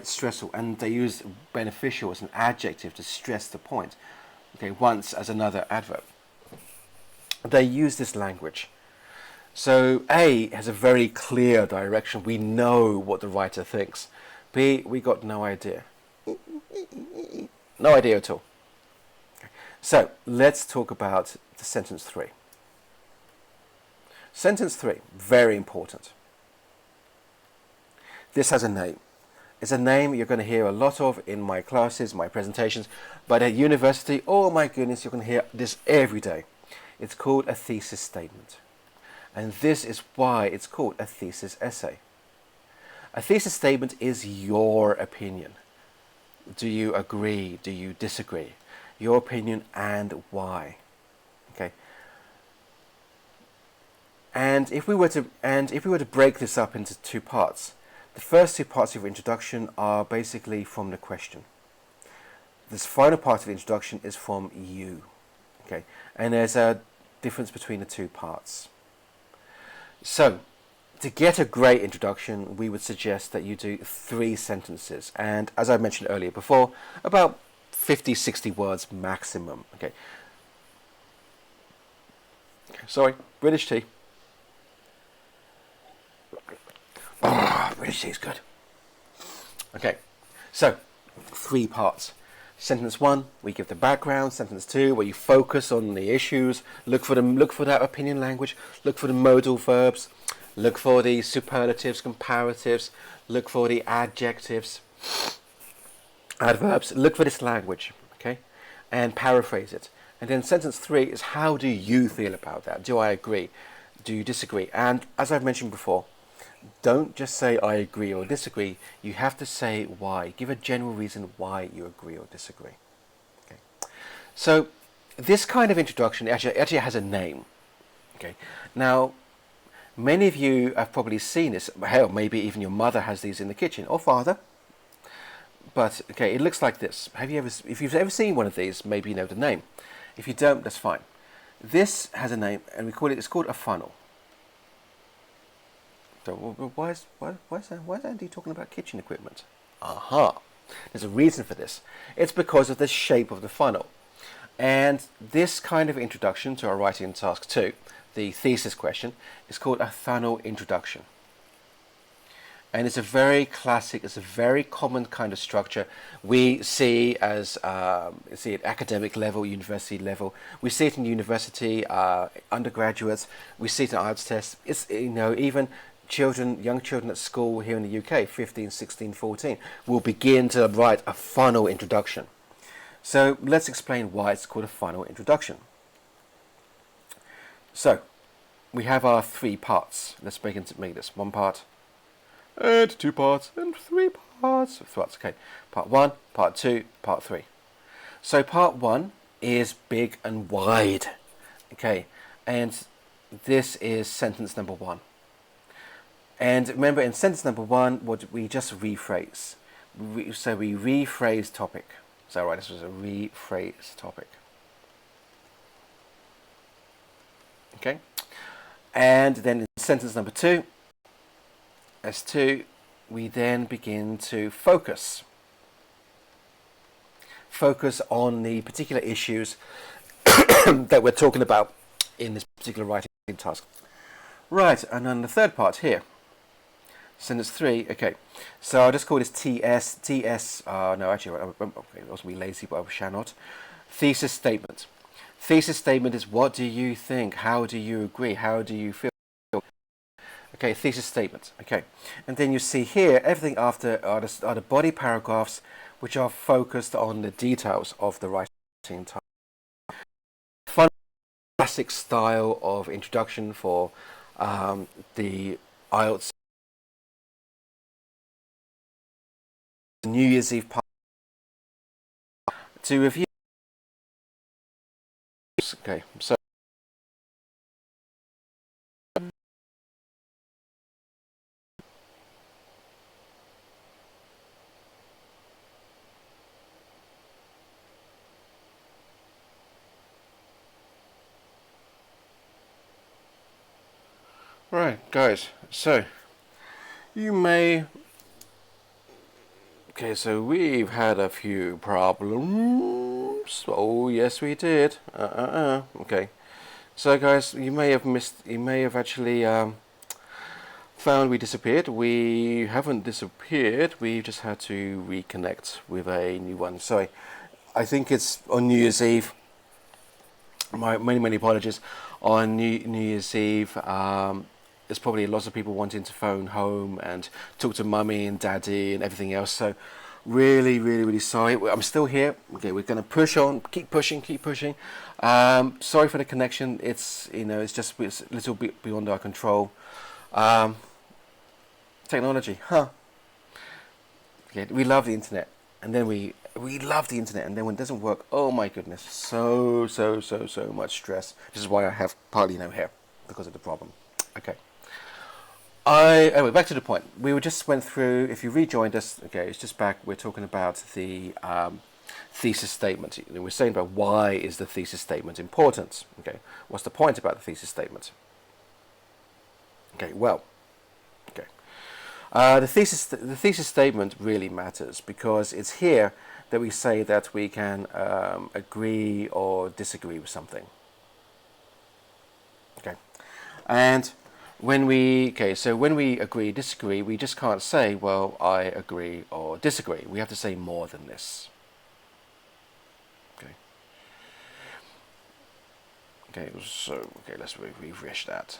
S1: stressful. And they use beneficial as an adjective to stress the point. Once as another adverb. They use this language. So A has a very clear direction. We know what the writer thinks. B, we got no idea. No idea at all. So let's talk about the sentence 3. Sentence 3, very important. This has a name. It's a name you're going to hear a lot of in my classes, my presentations, but at university, oh my goodness, you're going to hear this every day. It's called a thesis statement. And this is why it's called a thesis essay. A thesis statement is your opinion. Do you agree? Do you disagree? Your opinion and why. Okay. And if we were to break this up into two parts, the first two parts of your introduction are basically from the question. This final part of the introduction is from you. Okay. And there's a difference between the two parts. So, to get a great introduction, we would suggest that you do 3 sentences. And as I mentioned earlier before, about 50, 60 words maximum. Okay. Sorry, British tea. Oh, British tea is good. Okay, so 3 parts. Sentence 1, we give the background. Sentence 2, where you focus on the issues. Look for that opinion language. Look for the modal verbs. Look for the superlatives, comparatives. Look for the adjectives, adverbs. Look for this language, okay, and paraphrase it. And then sentence 3 is, how do you feel about that? Do I agree? Do you disagree? And as I've mentioned before, don't just say I agree or disagree. You have to say why. Give a general reason why you agree or disagree. Okay. So this kind of introduction actually has a name. Okay. Now, many of you have probably seen this. Hell, maybe even your mother has these in the kitchen, or father. But okay, it looks like this. If you've ever seen one of these, maybe you know the name. If you don't, that's fine. This has a name, and it's called a funnel. So why is Andy talking about kitchen equipment? Aha! There's a reason for this. It's because of the shape of the funnel. And this kind of introduction to our writing task 2, the thesis question, is called a funnel introduction. And it's a very classic, it's a very common kind of structure we see as at academic level, university level. We see it in university, undergraduates. We see it in IELTS tests. It's, even young children at school here in the UK, 15, 16, 14, will begin to write a funnel introduction. So let's explain why it's called a funnel introduction. So we have our 3 parts. Let's make this 1 part, and 2 parts, and 3 parts. Okay, part 1, part 2, part 3. So part 1 is big and wide. Okay, and this is sentence number 1. And remember, in sentence number 1, what we just rephrase. So we rephrase topic. So right, this was a rephrase topic. Okay, and then in sentence number 2, S2, we then begin to focus on the particular issues that we're talking about in this particular writing task. Right, and then the third part here, sentence 3. Okay, so I'll just call this TS. No, actually, I also be lazy, but I shall not. Thesis statement. Thesis statement is, what do you think? How do you agree? How do you feel? Okay, thesis statement. Okay, and then you see here, everything after are the body paragraphs, which are focused on the details of the writing task. Fun, classic style of introduction for the IELTS New Year's Eve part to review. Okay, so right, guys, so you may... Okay, so we've had a few problems. Oh, yes, we did. Okay, so guys, you may have actually found we disappeared. We haven't disappeared. We just had to reconnect with a new one. Sorry, I think it's on New Year's Eve. My many apologies. On New Year's Eve, there's probably lots of people wanting to phone home and talk to mummy and daddy and everything else. So really sorry. I'm still here. Okay, we're going to push on, keep pushing. Sorry for the connection. It's it's a little bit beyond our control. Technology, huh? Okay, we love the internet, and then we love the internet, and then when it doesn't work, oh my goodness, so much stress. This is why I have partly no hair, because of the problem. Okay. Anyway, back to the point. We just went through. If you rejoined us, okay, it's just back. We're talking about the thesis statement. We're saying about why is the thesis statement important. Okay, what's the point about the thesis statement? Okay, well, okay. The thesis statement really matters because it's here that we say that we can agree or disagree with something. Okay, and when we agree, disagree, we just can't say, well, I agree or disagree. We have to say more than this. Okay. Okay, let's refresh that.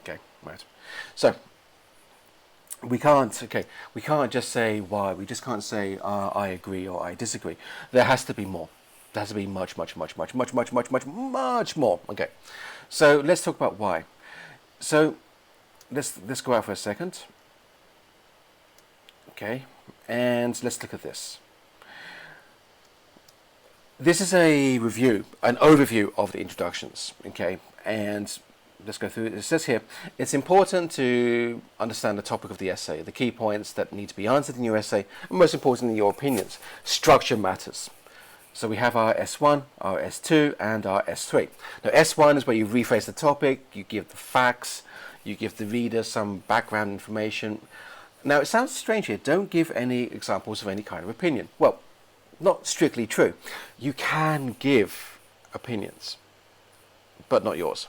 S1: Okay, right. So we can't just say why. We just can't say I agree or I disagree. There has to be more. There has to be much more. Okay, so let's talk about why. So let's go out for a second. Okay, and let's look at this. This is a review, an overview of the introductions. Okay, and let's go through it. It says here, it's important to understand the topic of the essay, the key points that need to be answered in your essay, and most importantly, your opinions. Structure matters. So we have our S1, our S2, and our S3. Now S1 is where you rephrase the topic, you give the facts, you give the reader some background information. Now it sounds strange here, don't give any examples of any kind of opinion. Well, not strictly true. You can give opinions, but not yours.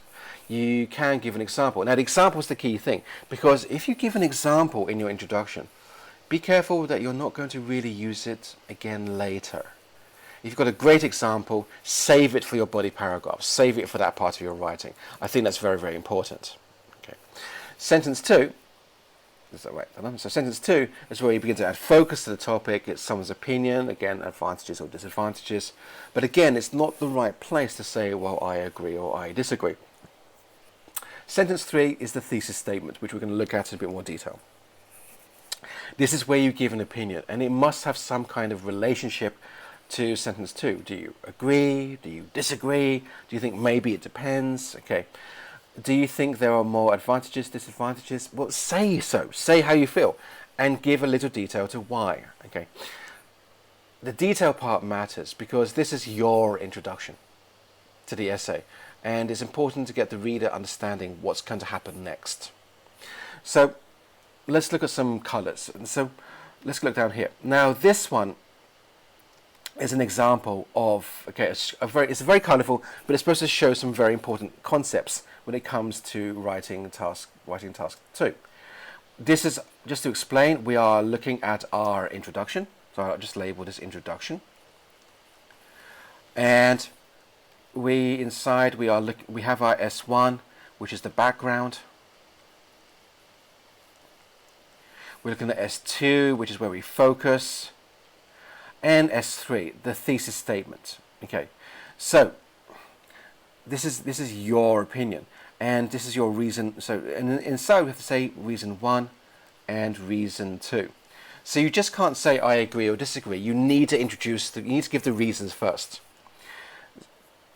S1: You can give an example. Now the example is the key thing, because if you give an example in your introduction, be careful that you're not going to really use it again later. If you've got a great example, save it for your body paragraph. Save it for that part of your writing. I think that's very important. Okay. Sentence 2, is that right? So sentence 2 is where you begin to add focus to the topic. It's someone's opinion, again, advantages or disadvantages. But again, it's not the right place to say, well, I agree or I disagree. Sentence 3 is the thesis statement, which we're going to look at in a bit more detail. This is where you give an opinion, and it must have some kind of relationship to sentence 2. Do you agree? Do you disagree? Do you think maybe it depends? Okay. Do you think there are more advantages, disadvantages? Well, say so. Say how you feel and give a little detail to why. Okay. The detail part matters because this is your introduction to the essay, and it's important to get the reader understanding what's going to happen next. So let's look at some colors. And so let's look down here. Now this one is an example of, okay, it's very colourful, but it's supposed to show some very important concepts when it comes to writing task 2. This is, just to explain, we are looking at our introduction, so I'll just label this introduction, and we have our S1, which is the background. We're looking at S2, which is where we focus, and S3, the thesis statement. Okay, so this is your opinion, and this is your reason. So, and inside we have to say reason 1 and reason 2. So you just can't say I agree or disagree. You need to you need to give the reasons first.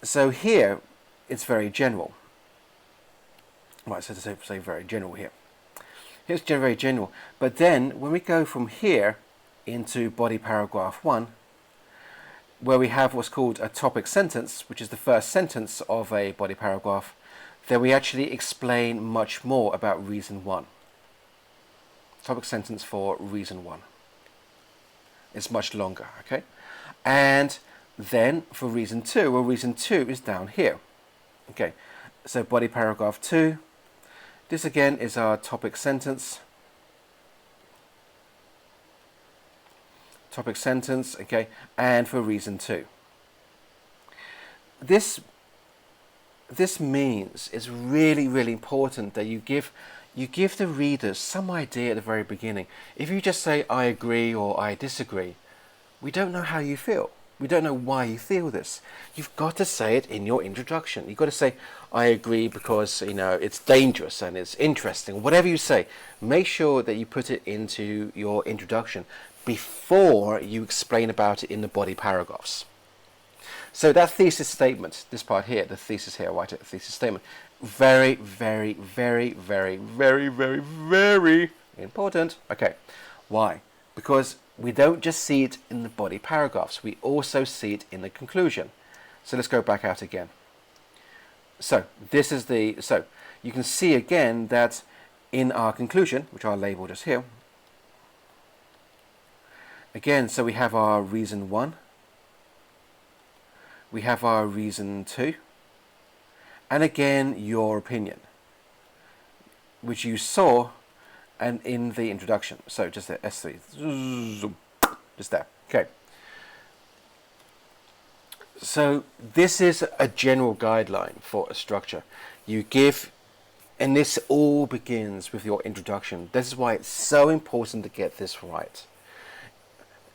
S1: So here, it's very general. Right, so to say very general here. Here's very general. But then, when we go from here into body paragraph 1, where we have what's called a topic sentence, which is the first sentence of a body paragraph, then we actually explain much more about reason 1. Topic sentence for reason 1. It's much longer, okay? And then for reason 2, well, reason 2 is down here. Okay, so body paragraph 2. This again is our topic sentence. Topic sentence, okay, and for reason 2. This means it's really, really important that you give the readers some idea at the very beginning. If you just say I agree or I disagree, we don't know how you feel. We don't know why you feel this. You've got to say it in your introduction. You've got to say, I agree because, it's dangerous and it's interesting. Whatever you say, make sure that you put it into your introduction before you explain about it in the body paragraphs. So that thesis statement, this part here, the thesis here, write it, thesis statement, very, very, very, very, very, very, very important. Okay, why? Because we don't just see it in the body paragraphs, we also see it in the conclusion. So let's go back out again. So you can see again that in our conclusion, which I'll label just here, again, so we have our reason 1, we have our reason 2, and again your opinion, which you saw and in the introduction. So just the S3, just there. Okay. So this is a general guideline for a structure. You give, and this all begins with your introduction. This is why it's so important to get this right.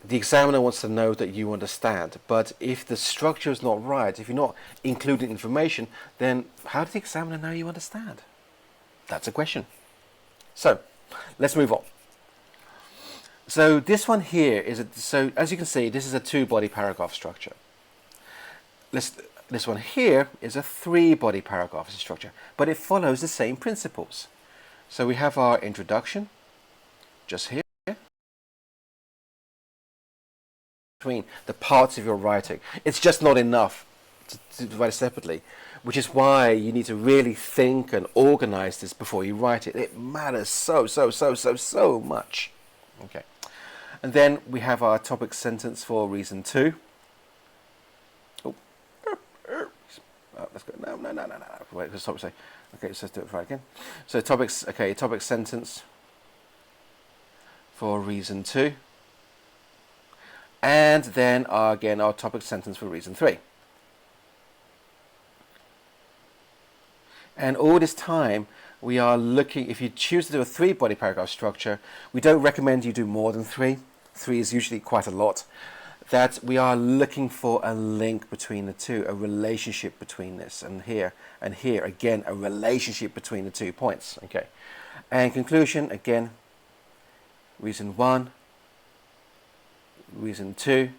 S1: The examiner wants to know that you understand, but if the structure is not right, if you're not including information, then how does the examiner know you understand? That's a question. So let's move on. So this one here is so as you can see, this is a 2-body paragraph structure. This one here is a 3-body paragraph structure, but it follows the same principles. So we have our introduction just here, between the parts of your writing. It's just not enough to write it separately, which is why you need to really think and organize this before you write it. It matters so much. Okay, and then we have our topic sentence for reason 2. Let's go. No. Wait, let's stop. Say. Okay, so let's do it right again. So topics. Okay, topic sentence for reason 2, and then again our topic sentence for reason 3. And all this time we are looking. If you choose to do a 3-body paragraph structure, we don't recommend you do more than 3. 3 is usually quite a lot. That we are looking for a link between the two, a relationship between this and here, again a relationship between the 2 points. Okay, and conclusion again, reason 1, reason 2,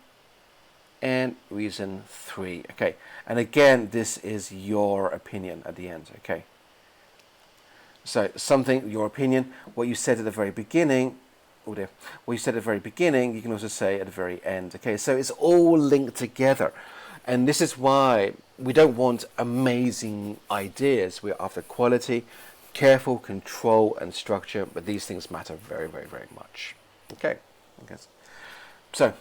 S1: and reason 3. Okay, and again this is your opinion at the end. Okay, so something, your opinion, what you said at the very beginning. Oh dear. What you said at the very beginning, you can also say at the very end. Okay, so it's all linked together. And this is why we don't want amazing ideas. We're after quality, careful control and structure, but these things matter very, very, very much. Okay. So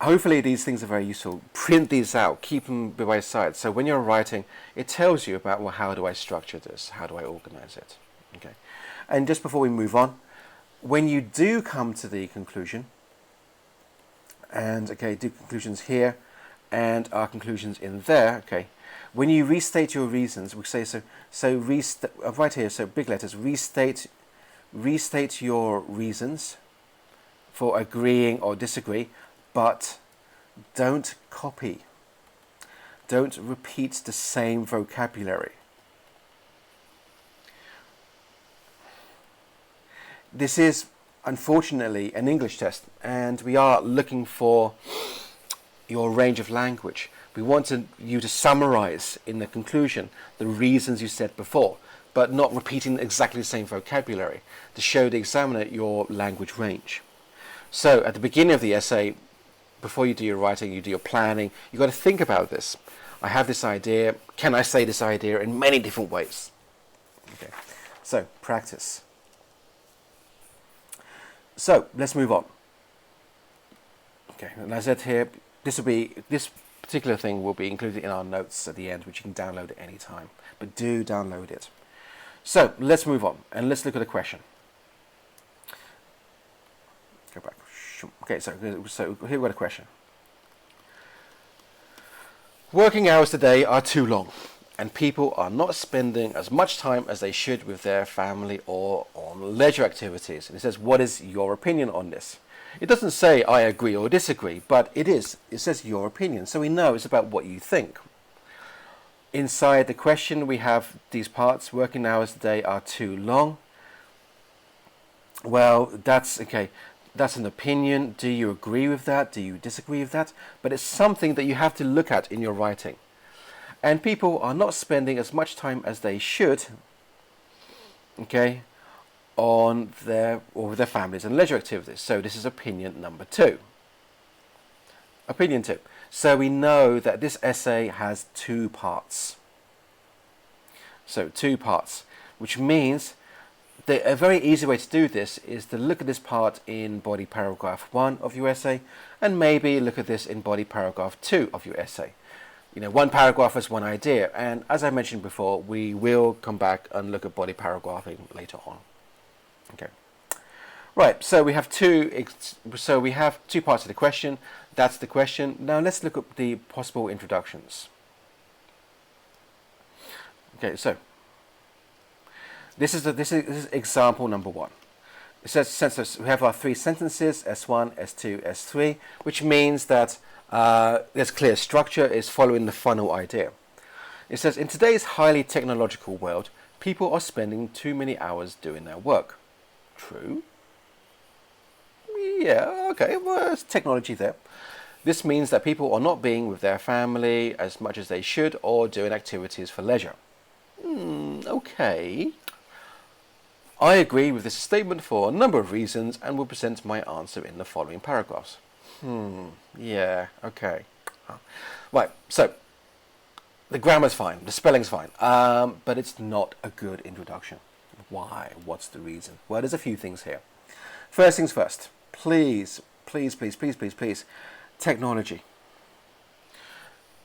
S1: hopefully these things are very useful. Print these out, keep them by your side. So when you're writing, it tells you about, well, how do I structure this? How do I organize it? Okay. And just before we move on, when you do come to the conclusion, and okay, do conclusions here, and our conclusions in there, okay, when you restate your reasons, we say right here, so big letters, restate your reasons for agreeing or disagree, but don't copy, don't repeat the same vocabulary. This is unfortunately an English test, and we are looking for your range of language. We want you to summarize in the conclusion the reasons you said before, but not repeating exactly the same vocabulary, to show the examiner your language range. So at the beginning of the essay, before you do your writing, you do your planning, you've got to think about this. I have this idea. Can I say this idea in many different ways? Okay. So practice. So let's move on. Okay, and as I said here, this particular thing will be included in our notes at the end, which you can download at any time. But do download it. So let's move on and let's look at a question. Go back. Okay, so here we've got a question. Working hours today are too long, and people are not spending as much time as they should with their family or on leisure activities. And it says, what is your opinion on this? It doesn't say I agree or disagree, but it is. It says your opinion. So we know it's about what you think. Inside the question, we have these parts. Working hours today are too long. Well, that's okay. That's an opinion. Do you agree with that? Do you disagree with that? But it's something that you have to look at in your writing. And people are not spending as much time as they should, okay, on with their families and leisure activities. So this is opinion number 2. Opinion 2. So we know that this essay has 2 parts. So 2 parts, which means that a very easy way to do this is to look at this part in body paragraph 1 of your essay, and maybe look at this in body paragraph 2 of your essay. You know, one paragraph is one idea, and as I mentioned before, we will come back and look at body paragraphing later on. Okay. Right, so we have two parts of the question. That's the question. Now let's look at the possible introductions. Okay, so this is example number 1. It says we have our 3 sentences, S1, S2, S3, which means that there's clear structure, is following the funnel idea. It says, in today's highly technological world, people are spending too many hours doing their work. True. Yeah, okay, well, there's technology there. This means that people are not being with their family as much as they should or doing activities for leisure. Okay. I agree with this statement for a number of reasons and will present my answer in the following paragraphs. Yeah, okay. Right, so the grammar's fine, the spelling's fine, but it's not a good introduction. Why? What's the reason? Well, there's a few things here. First things first, please, technology.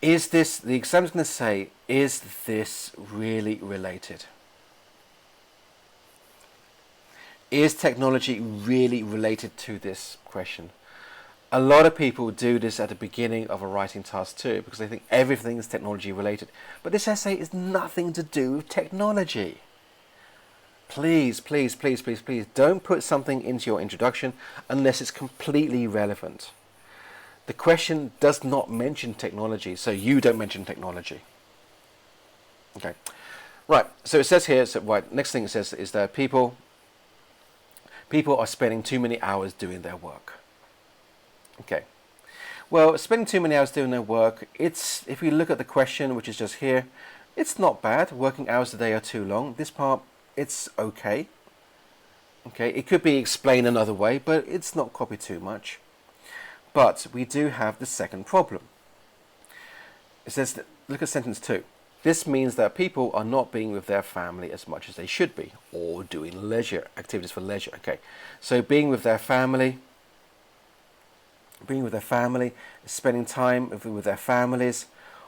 S1: Is this, the exam's going to say, is this really related? Is technology really related to this question? A lot of people do this at the beginning of a writing task too, because they think everything is technology related. But this essay is nothing to do with technology. Please, don't put something into your introduction unless it's completely relevant. The question does not mention technology, so you don't mention technology. Okay, right, so it says here, next thing it says is that people are spending too many hours doing their work. Okay, well, spending too many hours doing their work, if we look at the question, which is just here, it's not bad. Working hours a day are too long. This part, it's okay. Okay, it could be explained another way, but it's not copied too much. But we do have the second problem. It says, that, look at sentence 2. This means that people are not being with their family as much as they should be, or doing leisure activities for leisure. Okay, so being with their family, spending time with their families,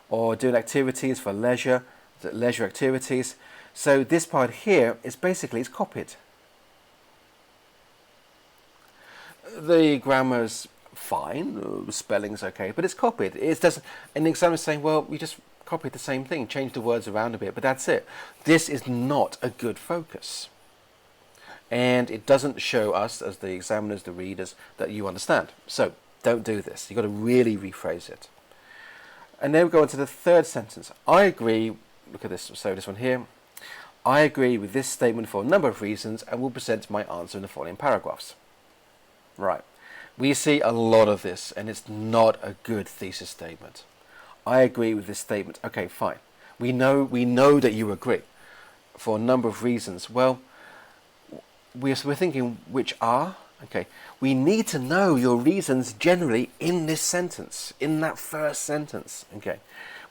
S1: or doing activities for leisure activities. So this part here is basically copied. The grammar's fine, the spelling's okay, but it's copied. It doesn't. And the examiner's saying, well, we just copied the same thing, changed the words around a bit, but that's it. This is not a good focus, and it doesn't show us, as the examiners, the readers, that you understand. So don't do this. You've got to really rephrase it. And then we go on to the third sentence. I agree. Look at this. So this one here. I agree with this statement for a number of reasons and will present my answer in the following paragraphs. Right. We see a lot of this, and it's not a good thesis statement. I agree with this statement. Okay, fine. We know that you agree for a number of reasons. Well, we're thinking which are. Okay, we need to know your reasons generally in this sentence, in that first sentence. Okay,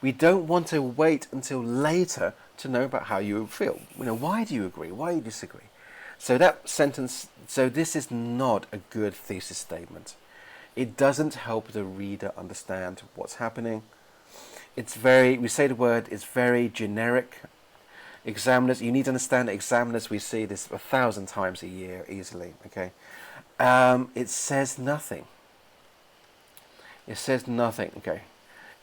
S1: we don't want to wait until later to know about how you feel. You know, why do you agree? Why do you disagree? So that sentence, so this is not a good thesis statement. It doesn't help the reader understand what's happening. We say the word is very generic. Examiners, you need to understand examiners, we see this 1,000 times a year easily, okay? It says nothing. It says nothing, okay?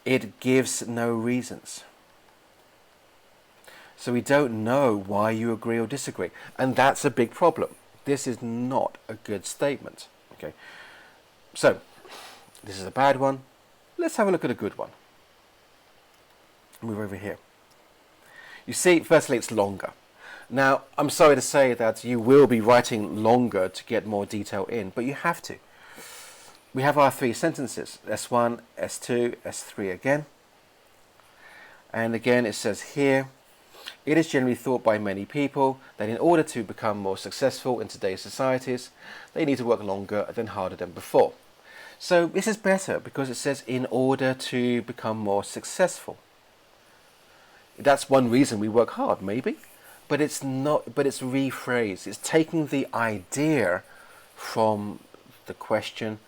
S1: It gives no reasons. So we don't know why you agree or disagree. And that's a big problem. This is not a good statement, okay? So, this is a bad one. Let's have a look at a good one. Move over here. You see, firstly, it's longer. Now, I'm sorry to say that you will be writing longer to get more detail in, but you have to. We have our 3 sentences, S1, S2, S3 again. And again, it says here, it is generally thought by many people that in order to become more successful in today's societies, they need to work longer than harder than before. So this is better because it says in order to become more successful. That's one reason we work hard, maybe. But it's not, but it's rephrased. It's taking the idea from the question,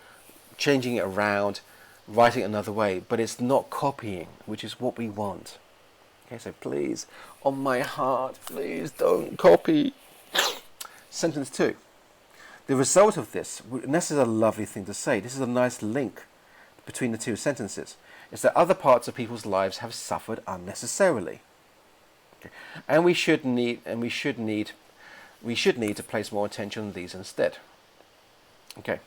S1: changing it around, writing it another way, but it's not copying, which is what we want. Okay, so please, on my heart, please don't copy. Sentence 2. The result of this, and this is a lovely thing to say, this is a nice link between the 2 sentences, is that other parts of people's lives have suffered unnecessarily. Okay. And we should need to place more attention on these instead. Okay,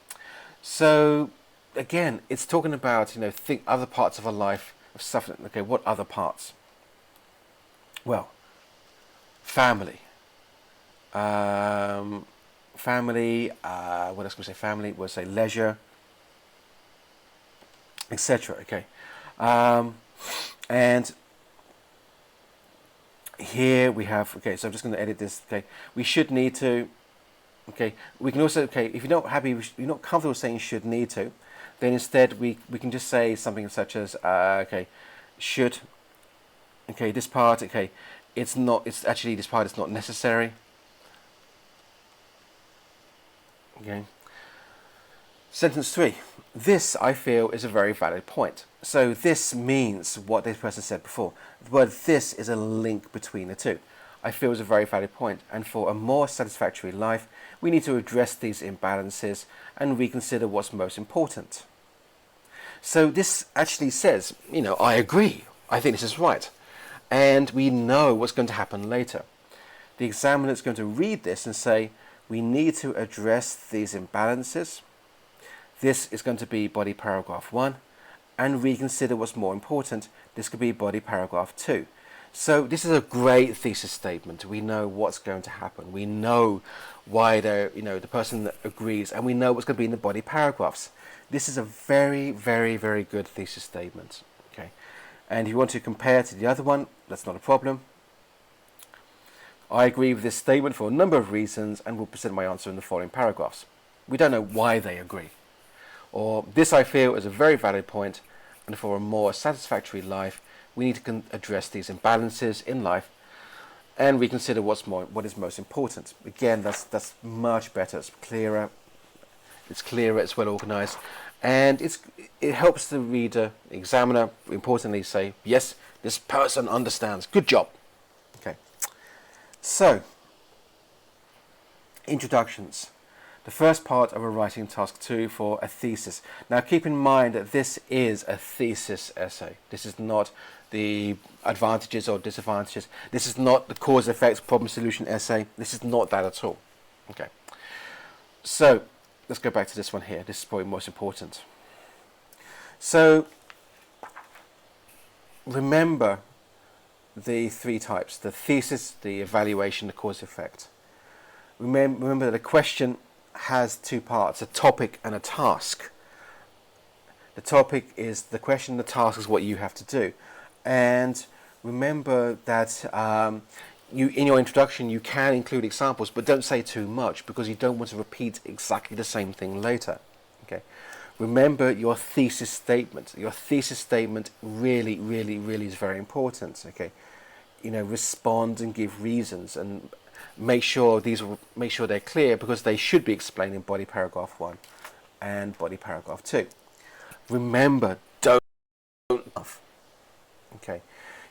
S1: so again, it's talking about think other parts of our life have suffered. Okay, what other parts? Well, family. Family. What else can we say? Family. We'll say leisure, etc. Okay, and here we have, okay, so I'm just going to edit this. Okay, we should need to, okay, we can also, okay, if you're not happy, you're not comfortable saying should need to, then instead we can just say something such as, okay, should, okay, this part, okay, it's actually, this part is not necessary. Okay. Sentence 3. This, I feel, is a very valid point. So this means what this person said before. The word this is a link between the 2. I feel is a very valid point. And for a more satisfactory life, we need to address these imbalances and reconsider what's most important. So this actually says, I agree. I think this is right. And we know what's going to happen later. The examiner is going to read this and say, we need to address these imbalances. This is going to be body paragraph 1, and reconsider what's more important. This could be body paragraph 2. So this is a great thesis statement. We know what's going to happen. We know why the person agrees, and we know what's going to be in the body paragraphs. This is a very, very, very good thesis statement. Okay, and if you want to compare to the other one, that's not a problem. I agree with this statement for a number of reasons, and will present my answer in the following paragraphs. We don't know why they agree. Or this, I feel, is a very valid point, and for a more satisfactory life, we need to address these imbalances in life and reconsider what is most important. Again, that's much better. It's clearer. It's well organized, and it helps the reader, the examiner, importantly, say, yes, this person understands. Good job. Okay. So, introductions. The first part of a writing task 2 for a thesis. Now keep in mind that this is a thesis essay. This is not the advantages or disadvantages. This is not the cause effect problem solution essay. This is not that at all. Okay. So let's go back to this one here. This is probably most important. So remember the 3 types: the thesis, the evaluation, the cause effect. Remember that a question has 2 parts, a topic and a task. The topic is the question, the task is what you have to do. And remember that in your introduction you can include examples, but don't say too much because you don't want to repeat exactly the same thing later. Okay. Remember your thesis statement. Your thesis statement really, really, really is very important. Okay. Respond and give reasons, and make sure they're clear, because they should be explained in body paragraph 1 and body paragraph 2. Remember, don't. Okay,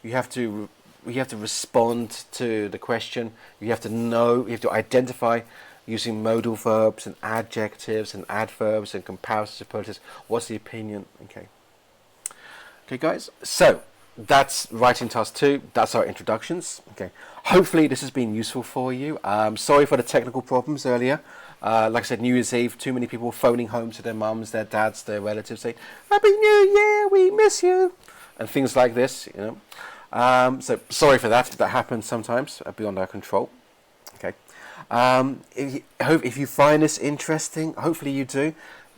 S1: you have to respond to the question. You have to identify using modal verbs and adjectives and adverbs and comparative superlatives. What's the opinion? Okay, guys. So that's writing task 2. That's our introductions. Okay. Hopefully this has been useful for you. Sorry for the technical problems earlier. Like I said, New Year's Eve, too many people phoning home to their mums, their dads, their relatives saying, Happy New Year, we miss you, and things like this, you know. So sorry for that. That happens sometimes, beyond our control. Okay. If you find this interesting, hopefully you do,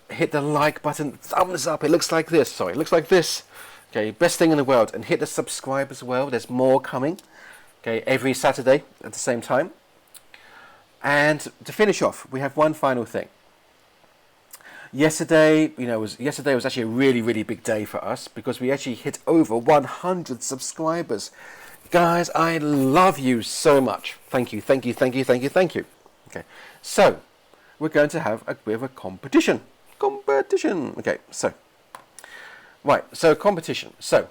S1: hit the like button, thumbs up. It looks like this. Sorry, it looks like this. Okay, best thing in the world. And hit the subscribe as well. There's more coming. Okay, every Saturday at the same time. And to finish off, we have one final thing. Yesterday, yesterday was actually a really, really big day for us because we actually hit over 100 subscribers. Guys, I love you so much. Thank you, thank you, thank you, thank you, thank you. Okay, so we're going to have a bit of a competition. Okay, so right, so competition. So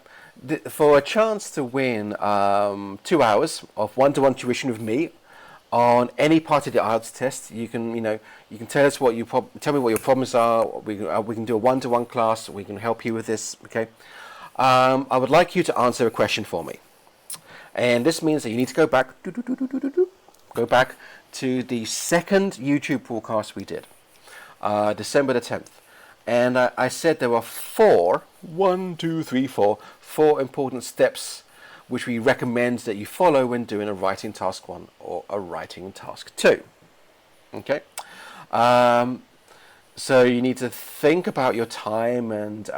S1: for a chance to win 2 hours of one-to-one tuition with me on any part of the IELTS test, you can tell us what tell me what your problems are. We can do a one-to-one class. We can help you with this. Okay, I would like you to answer a question for me, and this means that you need to go back to the second YouTube broadcast we did, December the 10th, and I said there were four important steps which we recommend that you follow when doing a writing task 1 or a writing task 2. Okay, so you need to think about your time and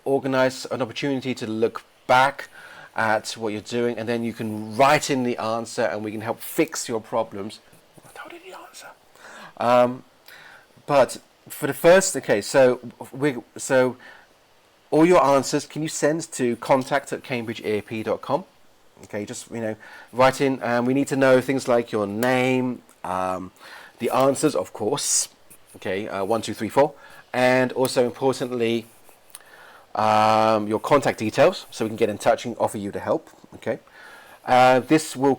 S1: organize an opportunity to look back at what you're doing, and then you can write in the answer and we can help fix your problems. I told you the answer. But for the first, okay, so all your answers can you send to contact@cambridgeeap.com. Okay, just write in. We need to know things like your name, the answers, of course. Okay, 1, 2, 3, 4, and also importantly, your contact details, so we can get in touch and offer you the help. Okay, this will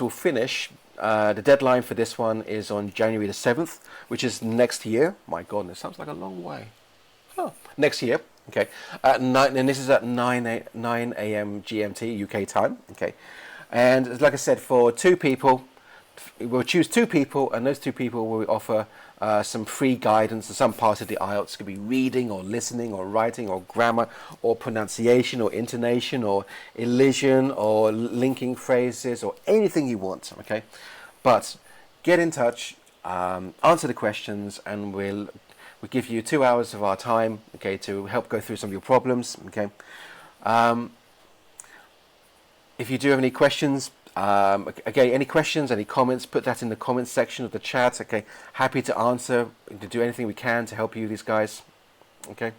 S1: finish. The deadline for this one is on January the 7th, which is next year. My goodness, sounds like a long way. Oh, next year. Okay, at 9, and this is at 9 a.m. GMT UK time. Okay, and like I said, for 2 people, we'll choose 2 people, and those 2 people will offer some free guidance in some part of the IELTS. It could be reading or listening or writing or grammar or pronunciation or intonation or elision or linking phrases or anything you want. Okay, but get in touch, answer the questions, and we'll give you 2 hours of our time, okay, to help go through some of your problems, okay. If you do have any questions, any questions, any comments, put that in the comments section of the chat, okay. Happy to answer, to do anything we can to help you, these guys, okay.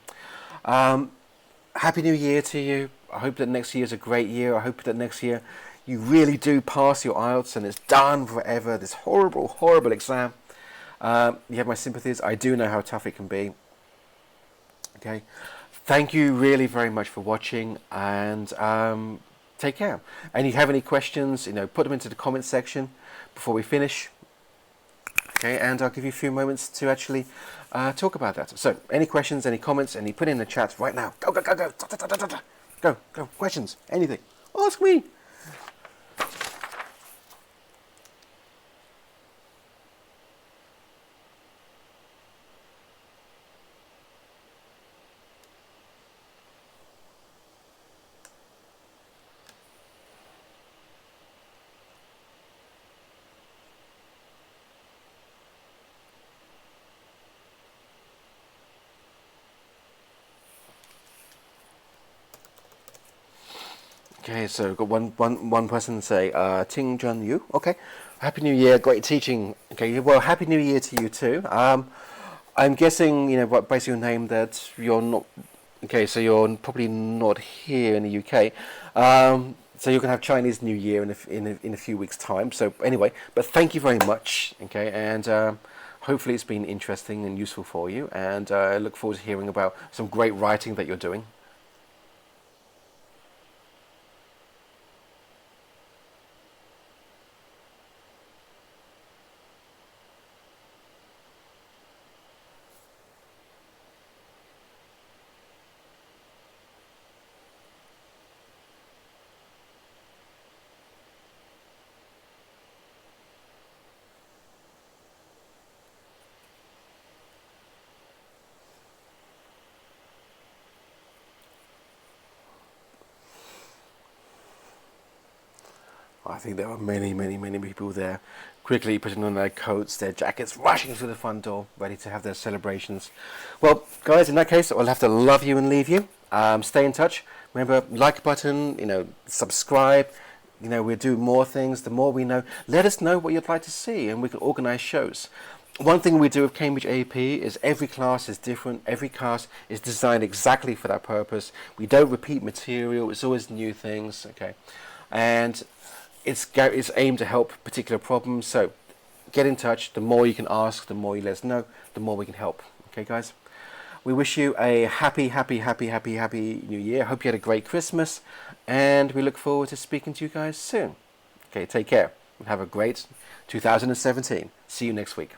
S1: Happy New Year to you. I hope that next year is a great year. I hope that next year you really do pass your IELTS and it's done forever, this horrible, horrible exam. You have my sympathies. I do know how tough it can be. Okay, thank you really very much for watching, and take care. And if you have any questions, put them into the comment section before we finish. Okay, and I'll give you a few moments to actually talk about that. So, any questions, any comments, any put in the chat right now. Go, go, go, go, go, go. Questions, anything. Ask me. Okay, so we've got one person say, Ting Jun Yu. Okay, Happy New Year, great teaching. Okay, well, Happy New Year to you too. I'm guessing, based on your name, that you're not. Okay, so you're probably not here in the UK. So you're gonna have Chinese New Year in a few weeks' time. So anyway, but thank you very much. Okay, and hopefully it's been interesting and useful for you. And I look forward to hearing about some great writing that you're doing. I think there are many, many, many people there quickly putting on their coats, their jackets, rushing through the front door, ready to have their celebrations. Well, guys, in that case, I'll have to love you and leave you. Stay in touch. Remember, like button, subscribe. We'll do more things. The more we know, let us know what you'd like to see, and we can organise shows. One thing we do with Cambridge AP is every class is different. Every class is designed exactly for that purpose. We don't repeat material. It's always new things. Okay, and it's aimed to help particular problems. So get in touch. The more you can ask, the more you let us know, the more we can help. Okay, guys. We wish you a happy, happy, happy, happy, happy New Year. Hope you had a great Christmas, and we look forward to speaking to you guys soon. Okay, take care and have a great 2017. See you next week.